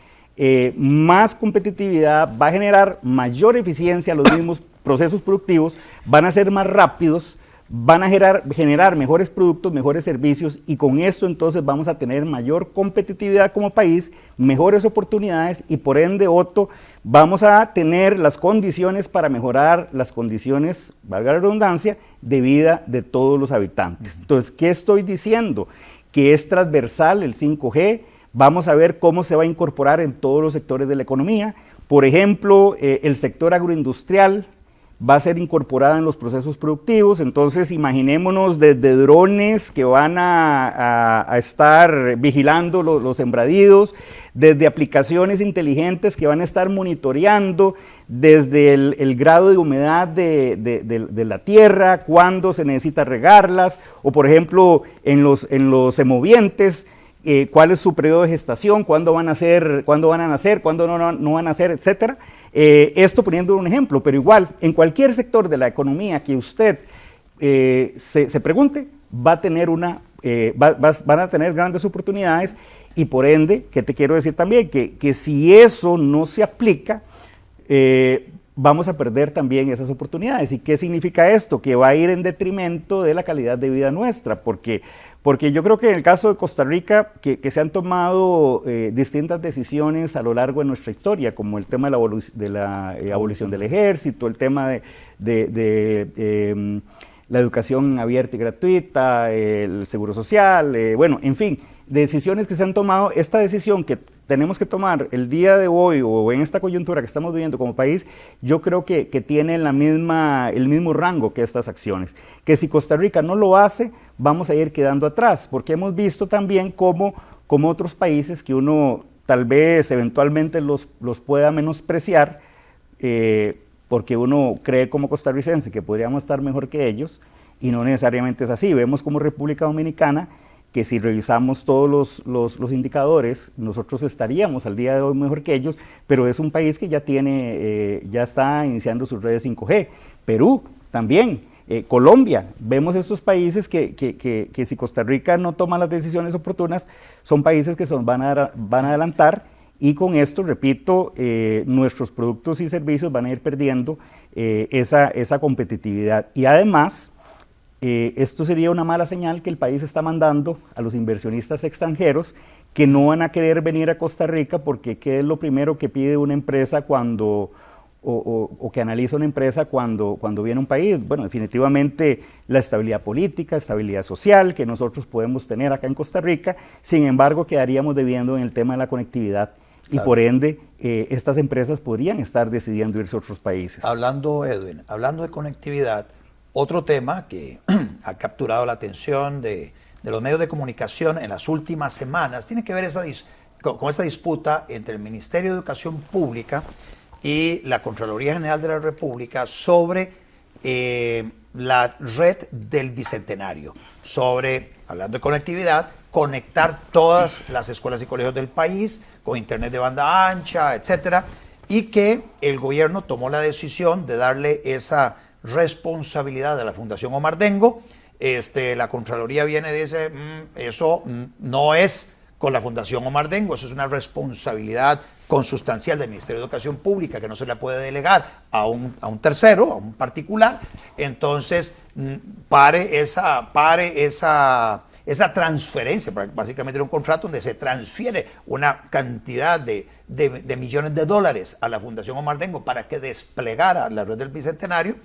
más competitividad, va a generar mayor eficiencia a los mismos procesos productivos, van a ser más rápidos, van a generar mejores productos, mejores servicios, y con esto entonces vamos a tener mayor competitividad como país, mejores oportunidades, y por ende, Otto, vamos a tener las condiciones para mejorar las condiciones, valga la redundancia, de vida de todos los habitantes. Entonces, ¿qué estoy diciendo? Que es transversal el 5G, vamos a ver cómo se va a incorporar en todos los sectores de la economía. Por ejemplo, el sector agroindustrial va a ser incorporada en los procesos productivos. Entonces imaginémonos desde drones que van a estar vigilando los sembradíos, desde aplicaciones inteligentes que van a estar monitoreando desde el grado de humedad de la tierra, cuándo se necesita regarlas, o por ejemplo en los semovientes, cuál es su periodo de gestación, cuándo van a nacer, cuándo no van a nacer, etcétera. Esto poniendo un ejemplo, pero igual, en cualquier sector de la economía que usted se pregunte, van a tener grandes oportunidades, y por ende, ¿qué te quiero decir también? Que si eso no se aplica, vamos a perder también esas oportunidades. ¿Y qué significa esto? Que va a ir en detrimento de la calidad de vida nuestra, porque yo creo que en el caso de Costa Rica, que se han tomado distintas decisiones a lo largo de nuestra historia, como el tema de la abolición del ejército, el tema de la educación abierta y gratuita, el seguro social, bueno, en fin, decisiones que se han tomado. Esta decisión que tenemos que tomar el día de hoy o en esta coyuntura que estamos viviendo como país, yo creo que tiene el mismo rango que estas acciones, que si Costa Rica no lo hace, vamos a ir quedando atrás, porque hemos visto también como otros países que uno tal vez eventualmente los pueda menospreciar, porque uno cree como costarricense que podríamos estar mejor que ellos, y no necesariamente es así. Vemos como República Dominicana, que si revisamos todos los indicadores, nosotros estaríamos al día de hoy mejor que ellos, pero es un país que ya está iniciando sus redes 5G. Perú también, Colombia, vemos estos países que si Costa Rica no toma las decisiones oportunas, son países que van a adelantar, y con esto, repito, nuestros productos y servicios van a ir perdiendo esa competitividad. Y además, esto sería una mala señal que el país está mandando a los inversionistas extranjeros, que no van a querer venir a Costa Rica, porque ¿qué es lo primero que pide una empresa o que analiza una empresa cuando viene a un país? Bueno, definitivamente la estabilidad política, estabilidad social que nosotros podemos tener acá en Costa Rica. Sin embargo, quedaríamos debiendo en el tema de la conectividad. Y por ende, estas empresas podrían estar decidiendo irse a otros países. Edwin, hablando de conectividad, otro tema que ha capturado la atención de los medios de comunicación en las últimas semanas tiene que ver con esta disputa entre el Ministerio de Educación Pública y la Contraloría General de la República sobre la red del Bicentenario, hablando de conectividad, conectar todas las escuelas y colegios del país con internet de banda ancha, etcétera, y que el gobierno tomó la decisión de darle esa responsabilidad a la Fundación Omar Dengo. La Contraloría viene y dice, eso no es con la Fundación Omar Dengo, eso es una responsabilidad consustancial del Ministerio de Educación Pública que no se le puede delegar a un tercero, a un particular. Entonces, pare esa transferencia, básicamente era un contrato donde se transfiere una cantidad de millones de dólares a la Fundación Omar Dengo para que desplegara la red del Bicentenario,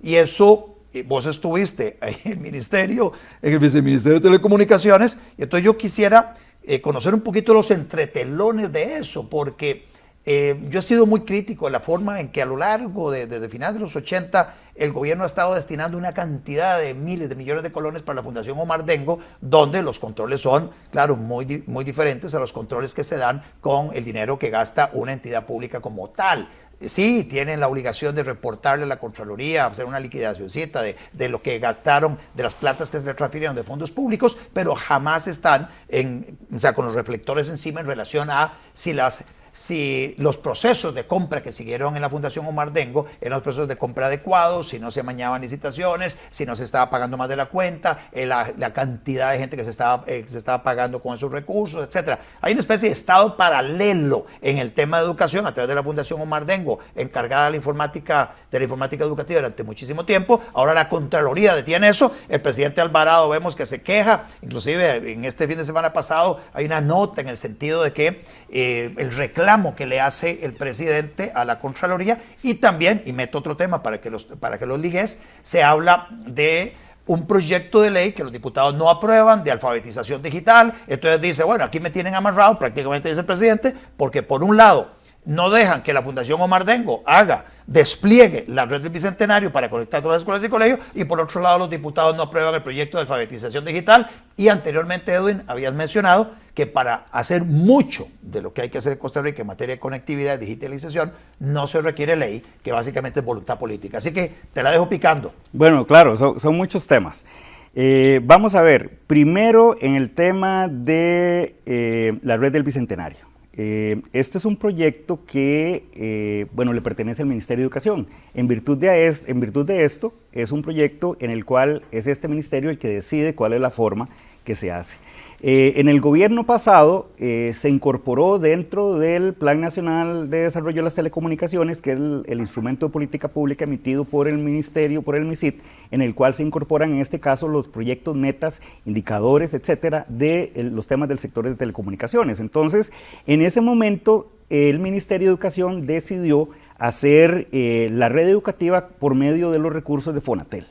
y eso, vos estuviste ahí en el Viceministerio de Telecomunicaciones, y entonces yo quisiera conocer un poquito los entretelones de eso, porque yo he sido muy crítico de la forma en que a lo largo de finales de los 80 el gobierno ha estado destinando una cantidad de miles de millones de colones para la Fundación Omar Dengo, donde los controles son, claro, muy diferentes a los controles que se dan con el dinero que gasta una entidad pública como tal. Sí, tienen la obligación de reportarle a la Contraloría, hacer una liquidacióncita de lo que gastaron, de las platas que se le transfirieron de fondos públicos, pero jamás están con los reflectores encima en relación a si los procesos de compra que siguieron en la Fundación Omar Dengo eran los procesos de compra adecuados, si no se amañaban licitaciones, si no se estaba pagando más de la cuenta, la cantidad de gente que se estaba pagando con esos recursos, etcétera. Hay una especie de estado paralelo en el tema de educación a través de la Fundación Omar Dengo, encargada de la informática educativa durante muchísimo tiempo. Ahora la Contraloría detiene eso. El presidente Alvarado vemos que se queja, inclusive en este fin de semana pasado hay una nota en el sentido de que el reclamo que le hace el presidente a la Contraloría, y también, y meto otro tema para que los ligues, se habla de un proyecto de ley que los diputados no aprueban de alfabetización digital. Entonces dice, bueno, aquí me tienen amarrado, prácticamente dice el presidente, porque por un lado no dejan que la Fundación Omar Dengo despliegue la red del Bicentenario para conectar todas las escuelas y colegios, y por otro lado los diputados no aprueban el proyecto de alfabetización digital. Y anteriormente, Edwin, habías mencionado que para hacer mucho de lo que hay que hacer en Costa Rica en materia de conectividad y digitalización no se requiere ley, que básicamente es voluntad política. Así que te la dejo picando. Bueno, claro, son muchos temas. Vamos a ver, primero en el tema de la red del Bicentenario. Este es un proyecto que, le pertenece al Ministerio de Educación. En virtud de esto, es un proyecto en el cual es este ministerio el que decide cuál es la forma que se hace. En el gobierno pasado se incorporó dentro del Plan Nacional de Desarrollo de las Telecomunicaciones, que es el instrumento de política pública emitido por el Ministerio, por el MISIT, en el cual se incorporan en este caso los proyectos, metas, indicadores, etcétera, de los temas del sector de telecomunicaciones. Entonces, en ese momento, el Ministerio de Educación decidió hacer la red educativa por medio de los recursos de Fonatel.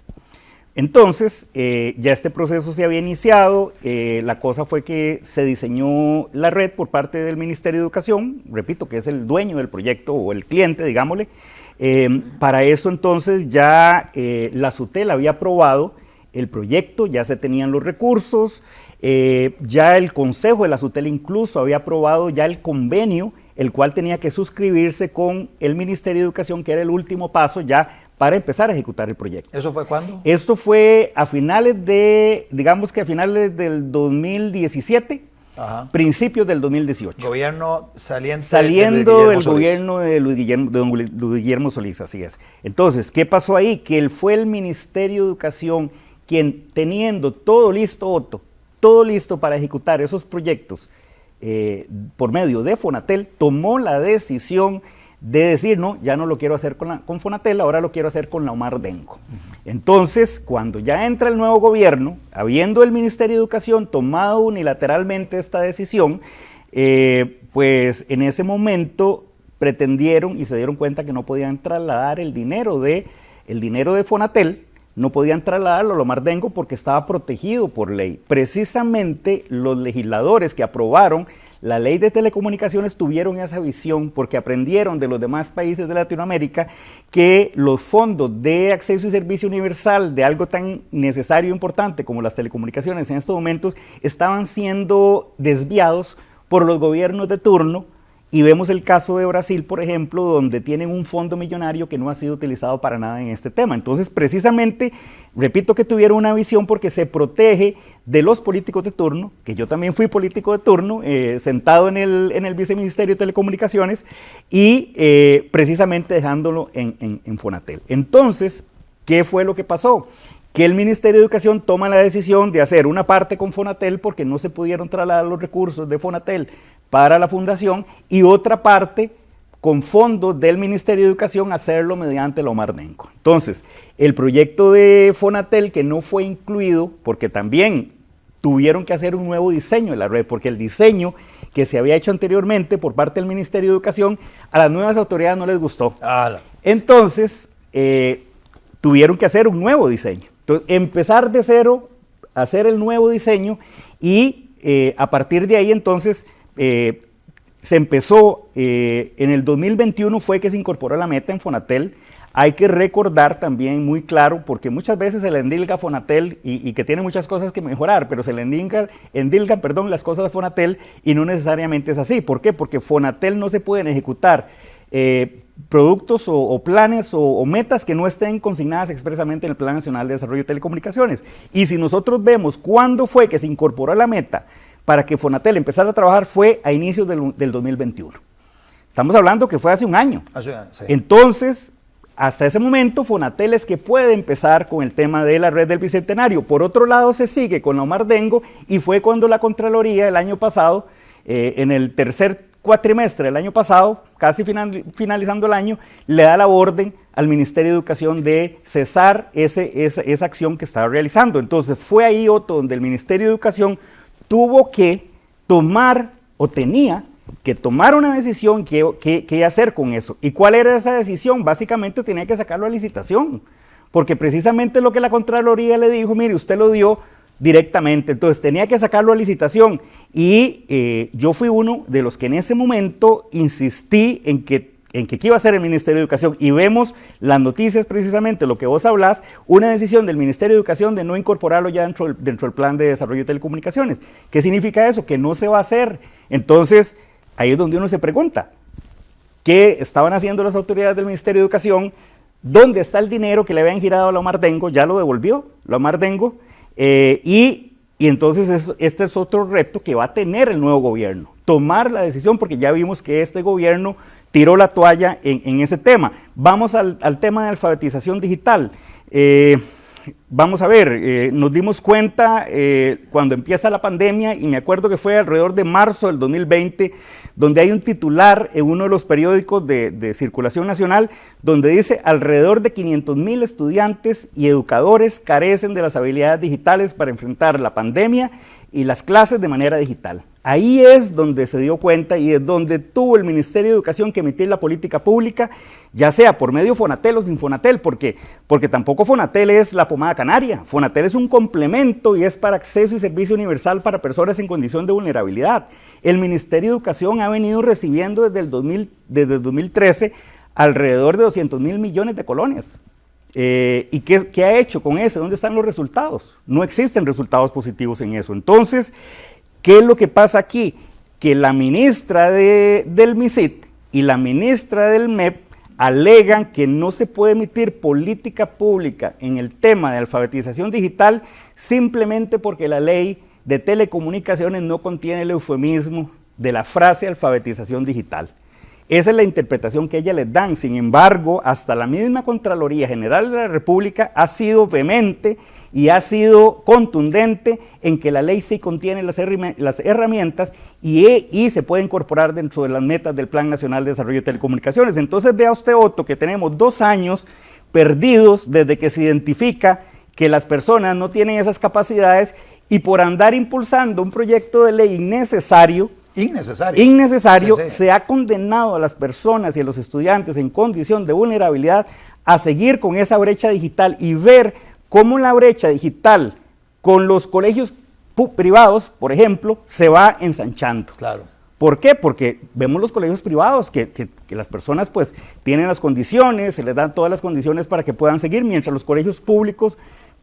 Entonces, ya este proceso se había iniciado, la cosa fue que se diseñó la red por parte del Ministerio de Educación, repito, que es el dueño del proyecto o el cliente, digámosle. Para eso entonces ya la SUTEL había aprobado el proyecto, ya se tenían los recursos, ya el Consejo de la SUTEL incluso había aprobado ya el convenio, el cual tenía que suscribirse con el Ministerio de Educación, que era el último paso ya para empezar a ejecutar el proyecto. ¿Eso fue cuándo? Esto fue a finales de, digamos que a finales del 2017, Ajá. Principios del 2018. Gobierno saliente Saliendo del Solís. gobierno de Luis Guillermo Solís, así es. Entonces, ¿qué pasó ahí? Que fue el Ministerio de Educación quien, teniendo todo listo, Otto, todo listo para ejecutar esos proyectos por medio de Fonatel, tomó la decisión de decir, no, ya no lo quiero hacer con Fonatel, ahora lo quiero hacer con la Omar Dengo. Entonces, cuando ya entra el nuevo gobierno, habiendo el Ministerio de Educación tomado unilateralmente esta decisión, pues en ese momento pretendieron y se dieron cuenta que no podían trasladar el dinero de Fonatel, no podían trasladarlo a la Omar Dengo porque estaba protegido por ley. Precisamente los legisladores que aprobaron la ley de telecomunicaciones tuvieron esa visión porque aprendieron de los demás países de Latinoamérica que los fondos de acceso y servicio universal de algo tan necesario e importante como las telecomunicaciones en estos momentos estaban siendo desviados por los gobiernos de turno. Y vemos el caso de Brasil, por ejemplo, donde tienen un fondo millonario que no ha sido utilizado para nada en este tema. Entonces, precisamente, repito que tuvieron una visión porque se protege de los políticos de turno, que yo también fui político de turno, sentado en el Viceministerio de Telecomunicaciones, y precisamente dejándolo en Fonatel. Entonces, ¿qué fue lo que pasó? Que el Ministerio de Educación toma la decisión de hacer una parte con Fonatel porque no se pudieron trasladar los recursos de Fonatel para la fundación y otra parte con fondos del Ministerio de Educación hacerlo mediante la Omar Dengo. Entonces, el proyecto de Fonatel que no fue incluido porque también tuvieron que hacer un nuevo diseño de la red porque el diseño que se había hecho anteriormente por parte del Ministerio de Educación a las nuevas autoridades no les gustó. Entonces, tuvieron que hacer un nuevo diseño. Entonces, empezar de cero, hacer el nuevo diseño y a partir de ahí entonces se empezó, en el 2021 fue que se incorporó la meta en Fonatel. Hay que recordar también muy claro, porque muchas veces se le endilga a Fonatel y que tiene muchas cosas que mejorar, pero se le endilgan las cosas de Fonatel y no necesariamente es así. ¿Por qué? Porque Fonatel no se pueden ejecutar productos o planes o metas que no estén consignadas expresamente en el Plan Nacional de Desarrollo de Telecomunicaciones. Y si nosotros vemos cuándo fue que se incorporó la meta para que Fonatel empezara a trabajar, fue a inicios del 2021. Estamos hablando que fue hace un año. Sí. Entonces, hasta ese momento, Fonatel es que puede empezar con el tema de la red del Bicentenario. Por otro lado, se sigue con la Omar Dengo y fue cuando la Contraloría el año pasado, en el tercer cuatrimestre del año pasado, casi finalizando el año, le da la orden al Ministerio de Educación de cesar esa acción que estaba realizando. Entonces, fue ahí, Otto, donde el Ministerio de Educación tuvo que tomar o tenía que tomar una decisión que hacer con eso. ¿Y cuál era esa decisión? Básicamente tenía que sacarlo a licitación, porque precisamente lo que la Contraloría le dijo, mire, usted lo dio directamente, entonces tenía que sacarlo a licitación y yo fui uno de los que en ese momento insistí en que qué iba a hacer el Ministerio de Educación y vemos las noticias precisamente, lo que vos hablás, una decisión del Ministerio de Educación de no incorporarlo ya dentro del Plan de Desarrollo de Telecomunicaciones. ¿Qué significa eso? Que no se va a hacer. Entonces, ahí es donde uno se pregunta, ¿qué estaban haciendo las autoridades del Ministerio de Educación? ¿Dónde está el dinero que le habían girado a la Omar Dengo? Ya lo devolvió la Omar Dengo. Y entonces este es otro reto que va a tener el nuevo gobierno, tomar la decisión, porque ya vimos que este gobierno tiró la toalla en ese tema. Vamos al tema de alfabetización digital. vamos a ver, nos dimos cuenta cuando empieza la pandemia, y me acuerdo que fue alrededor de marzo del 2020, donde hay un titular en uno de los periódicos de circulación nacional, donde dice: alrededor de 500,000 estudiantes y educadores carecen de las habilidades digitales para enfrentar la pandemia y las clases de manera digital. Ahí es donde se dio cuenta y es donde tuvo el Ministerio de Educación que emitir la política pública, ya sea por medio Fonatel o sin Fonatel, porque tampoco Fonatel es la pomada canaria. Fonatel es un complemento y es para acceso y servicio universal para personas en condición de vulnerabilidad. El Ministerio de Educación ha venido recibiendo desde el 2013 alrededor de 200,000 millones de colones. ¿Y qué ha hecho con eso? ¿Dónde están los resultados? No existen resultados positivos en eso. Entonces, ¿qué es lo que pasa aquí? Que la ministra del MISIT y la ministra del MEP alegan que no se puede emitir política pública en el tema de alfabetización digital simplemente porque la ley de telecomunicaciones no contiene el eufemismo de la frase alfabetización digital. Esa es la interpretación que ellas les dan. Sin embargo, hasta la misma Contraloría General de la República ha sido vehemente y ha sido contundente en que la ley sí contiene las herramientas y se puede incorporar dentro de las metas del Plan Nacional de Desarrollo de Telecomunicaciones. Entonces vea usted, Otto, que tenemos 2 años perdidos desde que se identifica que las personas no tienen esas capacidades, y por andar impulsando un proyecto de ley innecesario, se ha condenado a las personas y a los estudiantes en condición de vulnerabilidad a seguir con esa brecha digital y ver cómo la brecha digital con los colegios privados, por ejemplo, se va ensanchando. Claro. ¿Por qué? Porque vemos los colegios privados que las personas pues tienen las condiciones, se les dan todas las condiciones para que puedan seguir, mientras los colegios públicos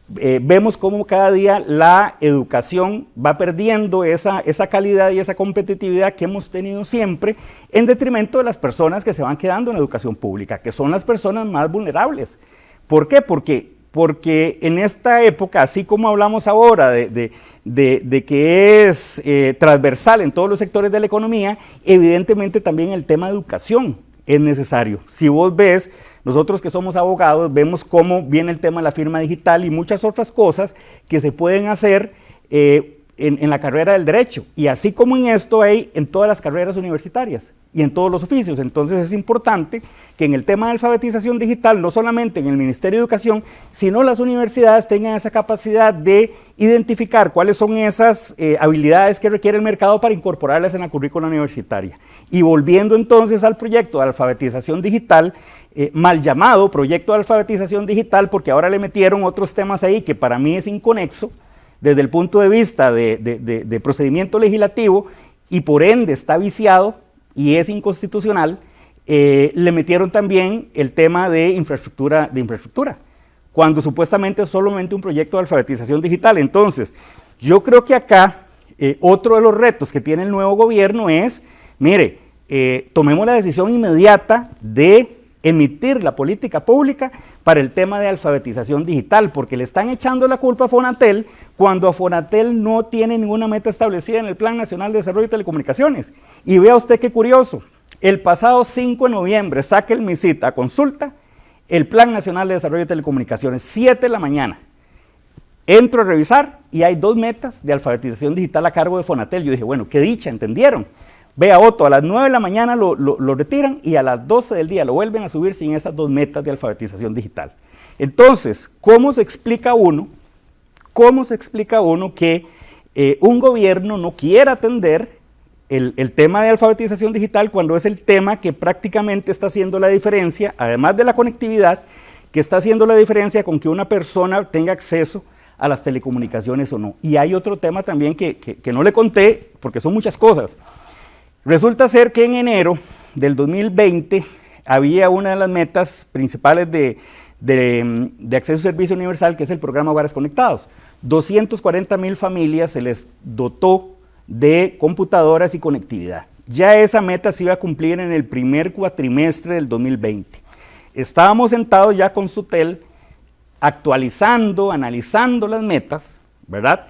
vemos cómo cada día la educación va perdiendo esa calidad y esa competitividad que hemos tenido siempre, en detrimento de las personas que se van quedando en la educación pública, que son las personas más vulnerables. ¿Por qué? Porque en esta época, así como hablamos ahora de que es transversal en todos los sectores de la economía, evidentemente también el tema de educación es necesario. Si vos ves, nosotros que somos abogados, vemos cómo viene el tema de la firma digital y muchas otras cosas que se pueden hacer en la carrera del derecho. Y así como en esto hay en todas las carreras universitarias y en todos los oficios. Entonces es importante que en el tema de alfabetización digital, no solamente en el Ministerio de Educación, sino las universidades tengan esa capacidad de identificar cuáles son esas habilidades que requiere el mercado para incorporarlas en la currícula universitaria. Y volviendo entonces al proyecto de alfabetización digital, mal llamado proyecto de alfabetización digital, porque ahora le metieron otros temas ahí que para mí es inconexo desde el punto de vista de procedimiento legislativo, y por ende está viciado y es inconstitucional. Le metieron también el tema de infraestructura, cuando supuestamente es solamente un proyecto de alfabetización digital. Entonces, yo creo que acá otro de los retos que tiene el nuevo gobierno es, mire, tomemos la decisión inmediata de emitir la política pública para el tema de alfabetización digital, porque le están echando la culpa a Fonatel cuando a Fonatel no tiene ninguna meta establecida en el Plan Nacional de Desarrollo de Telecomunicaciones. Y vea usted qué curioso, el pasado 5 de noviembre saca el MISIT a consulta el Plan Nacional de Desarrollo de Telecomunicaciones, 7 de la mañana. Entro a revisar y hay 2 metas de alfabetización digital a cargo de Fonatel. Yo dije, bueno, qué dicha, entendieron. Vea, Otto, a las 9 de la mañana lo retiran y a las 12 del día lo vuelven a subir sin esas 2 metas de alfabetización digital. Entonces, ¿cómo se explica uno que un gobierno no quiera atender el tema de alfabetización digital cuando es el tema que prácticamente está haciendo la diferencia, además de la conectividad, que está haciendo la diferencia con que una persona tenga acceso a las telecomunicaciones o no? Y hay otro tema también que no le conté, porque son muchas cosas. Resulta ser que en enero del 2020 había una de las metas principales de acceso a servicio universal, que es el programa Hogares Conectados. 240,000 familias se les dotó de computadoras y conectividad. Ya esa meta se iba a cumplir en el primer cuatrimestre del 2020. Estábamos sentados ya con Sutel, actualizando, analizando las metas, ¿verdad?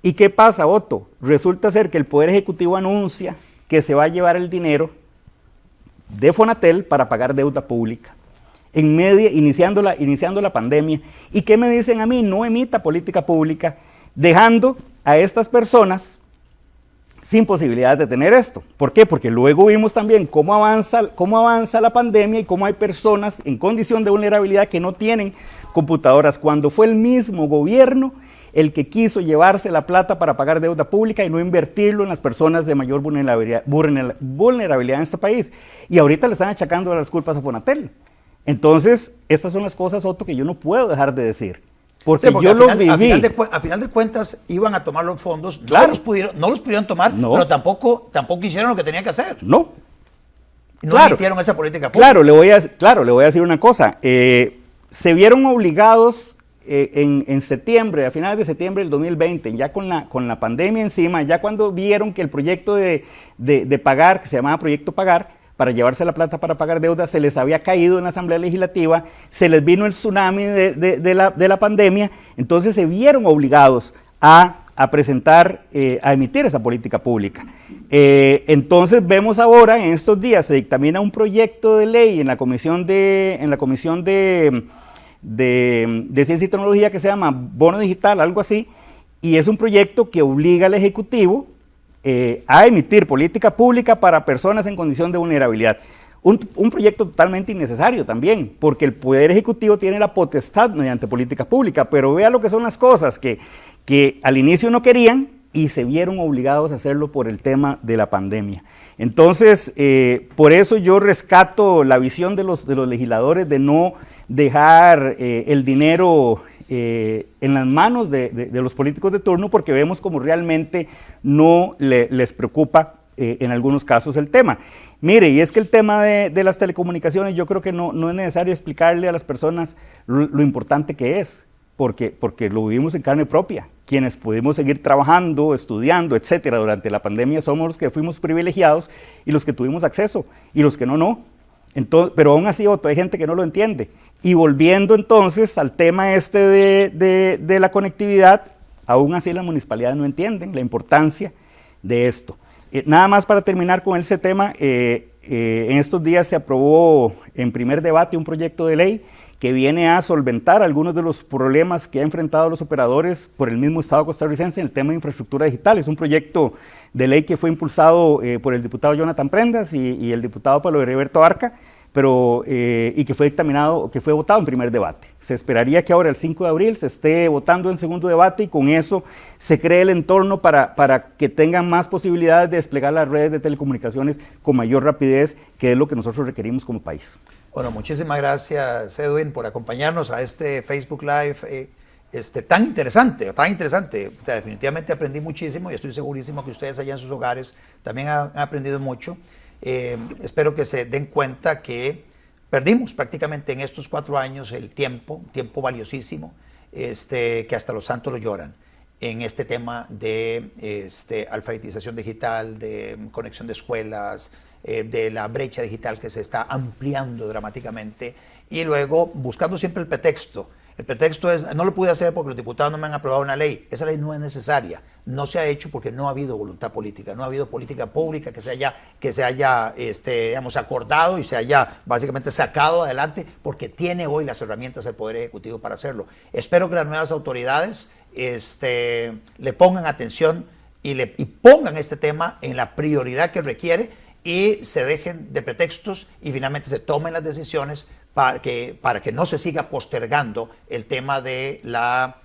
¿Y qué pasa, Otto? Resulta ser que el Poder Ejecutivo anuncia que se va a llevar el dinero de Fonatel para pagar deuda pública. iniciando la pandemia. ¿Y qué me dicen a mí? No emita política pública, dejando a estas personas sin posibilidad de tener esto. ¿Por qué? Porque luego vimos también cómo avanza la pandemia y cómo hay personas en condición de vulnerabilidad que no tienen computadoras, cuando fue el mismo gobierno el que quiso llevarse la plata para pagar deuda pública y no invertirlo en las personas de mayor vulnerabilidad en este país. Y ahorita le están achacando las culpas a Fonatel. Entonces, estas son las cosas, Otto, que yo no puedo dejar de decir. Porque, sí, porque yo lo viví. A final de cuentas, iban a tomar los fondos, claro. no los pudieron tomar, no. Pero tampoco hicieron lo que tenían que hacer. No. No claro. emitieron esa política pública. Claro, le voy a decir una cosa. Se vieron obligados en septiembre, a finales de septiembre del 2020, ya con la pandemia encima, ya cuando vieron que el proyecto de pagar, que se llamaba Proyecto Pagar, para llevarse la plata para pagar deuda, se les había caído en la Asamblea Legislativa, se les vino el tsunami de la pandemia, entonces se vieron obligados a presentar, a emitir esa política pública. Entonces vemos ahora, en estos días, se dictamina un proyecto de ley en la Comisión de Ciencia y Tecnología que se llama Bono Digital, algo así, y es un proyecto que obliga al Ejecutivo a emitir política pública para personas en condición de vulnerabilidad. Un proyecto totalmente innecesario también, porque el Poder Ejecutivo tiene la potestad mediante política pública, pero vea lo que son las cosas que al inicio no querían y se vieron obligados a hacerlo por el tema de la pandemia. Entonces, por eso yo rescato la visión de los legisladores de no dejar el dinero en las manos de los políticos de turno, porque vemos como realmente no les preocupa en algunos casos el tema. Mire, y es que el tema de las telecomunicaciones, yo creo que no es necesario explicarle a las personas lo importante que es, porque lo vivimos en carne propia. Quienes pudimos seguir trabajando, estudiando, etcétera, durante la pandemia somos los que fuimos privilegiados y los que tuvimos acceso, y los que no. Entonces, pero aún así, Otto, hay gente que no lo entiende. Y volviendo entonces al tema de la conectividad, aún así las municipalidades no entienden la importancia de esto. Nada más para terminar con ese tema, en estos días se aprobó en primer debate un proyecto de ley que viene a solventar algunos de los problemas que han enfrentado los operadores por el mismo Estado costarricense en el tema de infraestructura digital. Es un proyecto de ley que fue impulsado por el diputado Jonathan Prendas y el diputado Pablo Heriberto Arca, y que fue dictaminado, que fue votado en primer debate. Se esperaría que ahora el 5 de abril se esté votando en segundo debate y con eso se cree el entorno para que tengan más posibilidades de desplegar las redes de telecomunicaciones con mayor rapidez, que es lo que nosotros requerimos como país. Bueno, muchísimas gracias, Edwin, por acompañarnos a este Facebook Live tan interesante. O sea, definitivamente aprendí muchísimo y estoy segurísimo que ustedes allá en sus hogares también han aprendido mucho. Espero que se den cuenta que perdimos prácticamente en estos 4 años el tiempo valiosísimo, que hasta los santos lo lloran, en este tema de alfabetización digital, de conexión de escuelas, de la brecha digital que se está ampliando dramáticamente, y luego buscando siempre el pretexto. El pretexto es, no lo pude hacer porque los diputados no me han aprobado una ley. Esa ley no es necesaria. No se ha hecho porque no ha habido voluntad política, no ha habido política pública que se haya digamos, acordado y se haya básicamente sacado adelante, porque tiene hoy las herramientas del Poder Ejecutivo para hacerlo. Espero que las nuevas autoridades le pongan atención y pongan este tema en la prioridad que requiere y se dejen de pretextos y finalmente se tomen las decisiones para que no se siga postergando el tema de la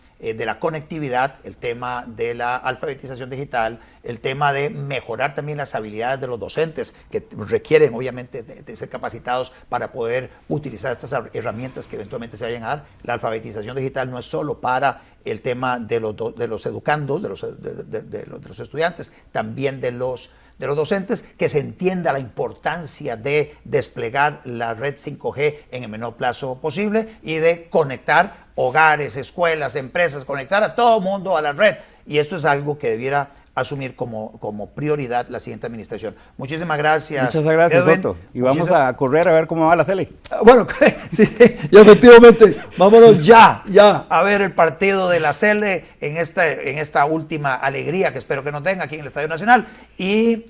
conectividad, el tema de la alfabetización digital, el tema de mejorar también las habilidades de los docentes, que requieren obviamente de ser capacitados para poder utilizar estas herramientas que eventualmente se vayan a dar. La alfabetización digital no es solo para el tema de los educandos, de los estudiantes, también de los docentes, que se entienda la importancia de desplegar la red 5G en el menor plazo posible y de conectar hogares, escuelas, empresas, conectar a todo mundo a la red. Y esto es algo que debiera asumir como prioridad la siguiente administración. Muchísimas gracias. Muchas gracias, Edwin. Otto. Y vamos a correr a ver cómo va la CELE. Bueno, sí, y efectivamente, vámonos ya a ver el partido de la CELE en esta última alegría que espero que nos den aquí en el Estadio Nacional. Y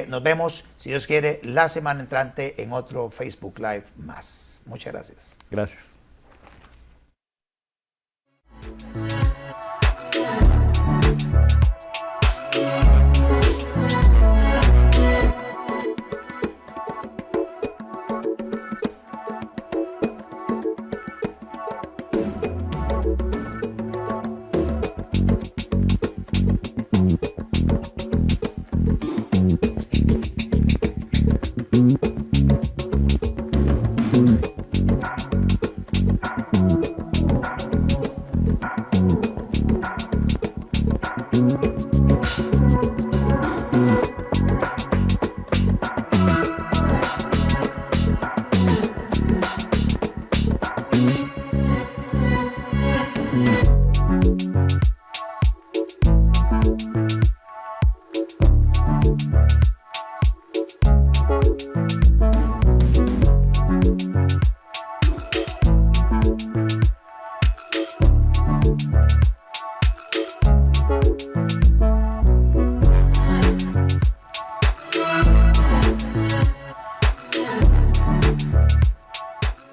nos vemos, si Dios quiere, la semana entrante en otro Facebook Live más. Muchas gracias. Gracias.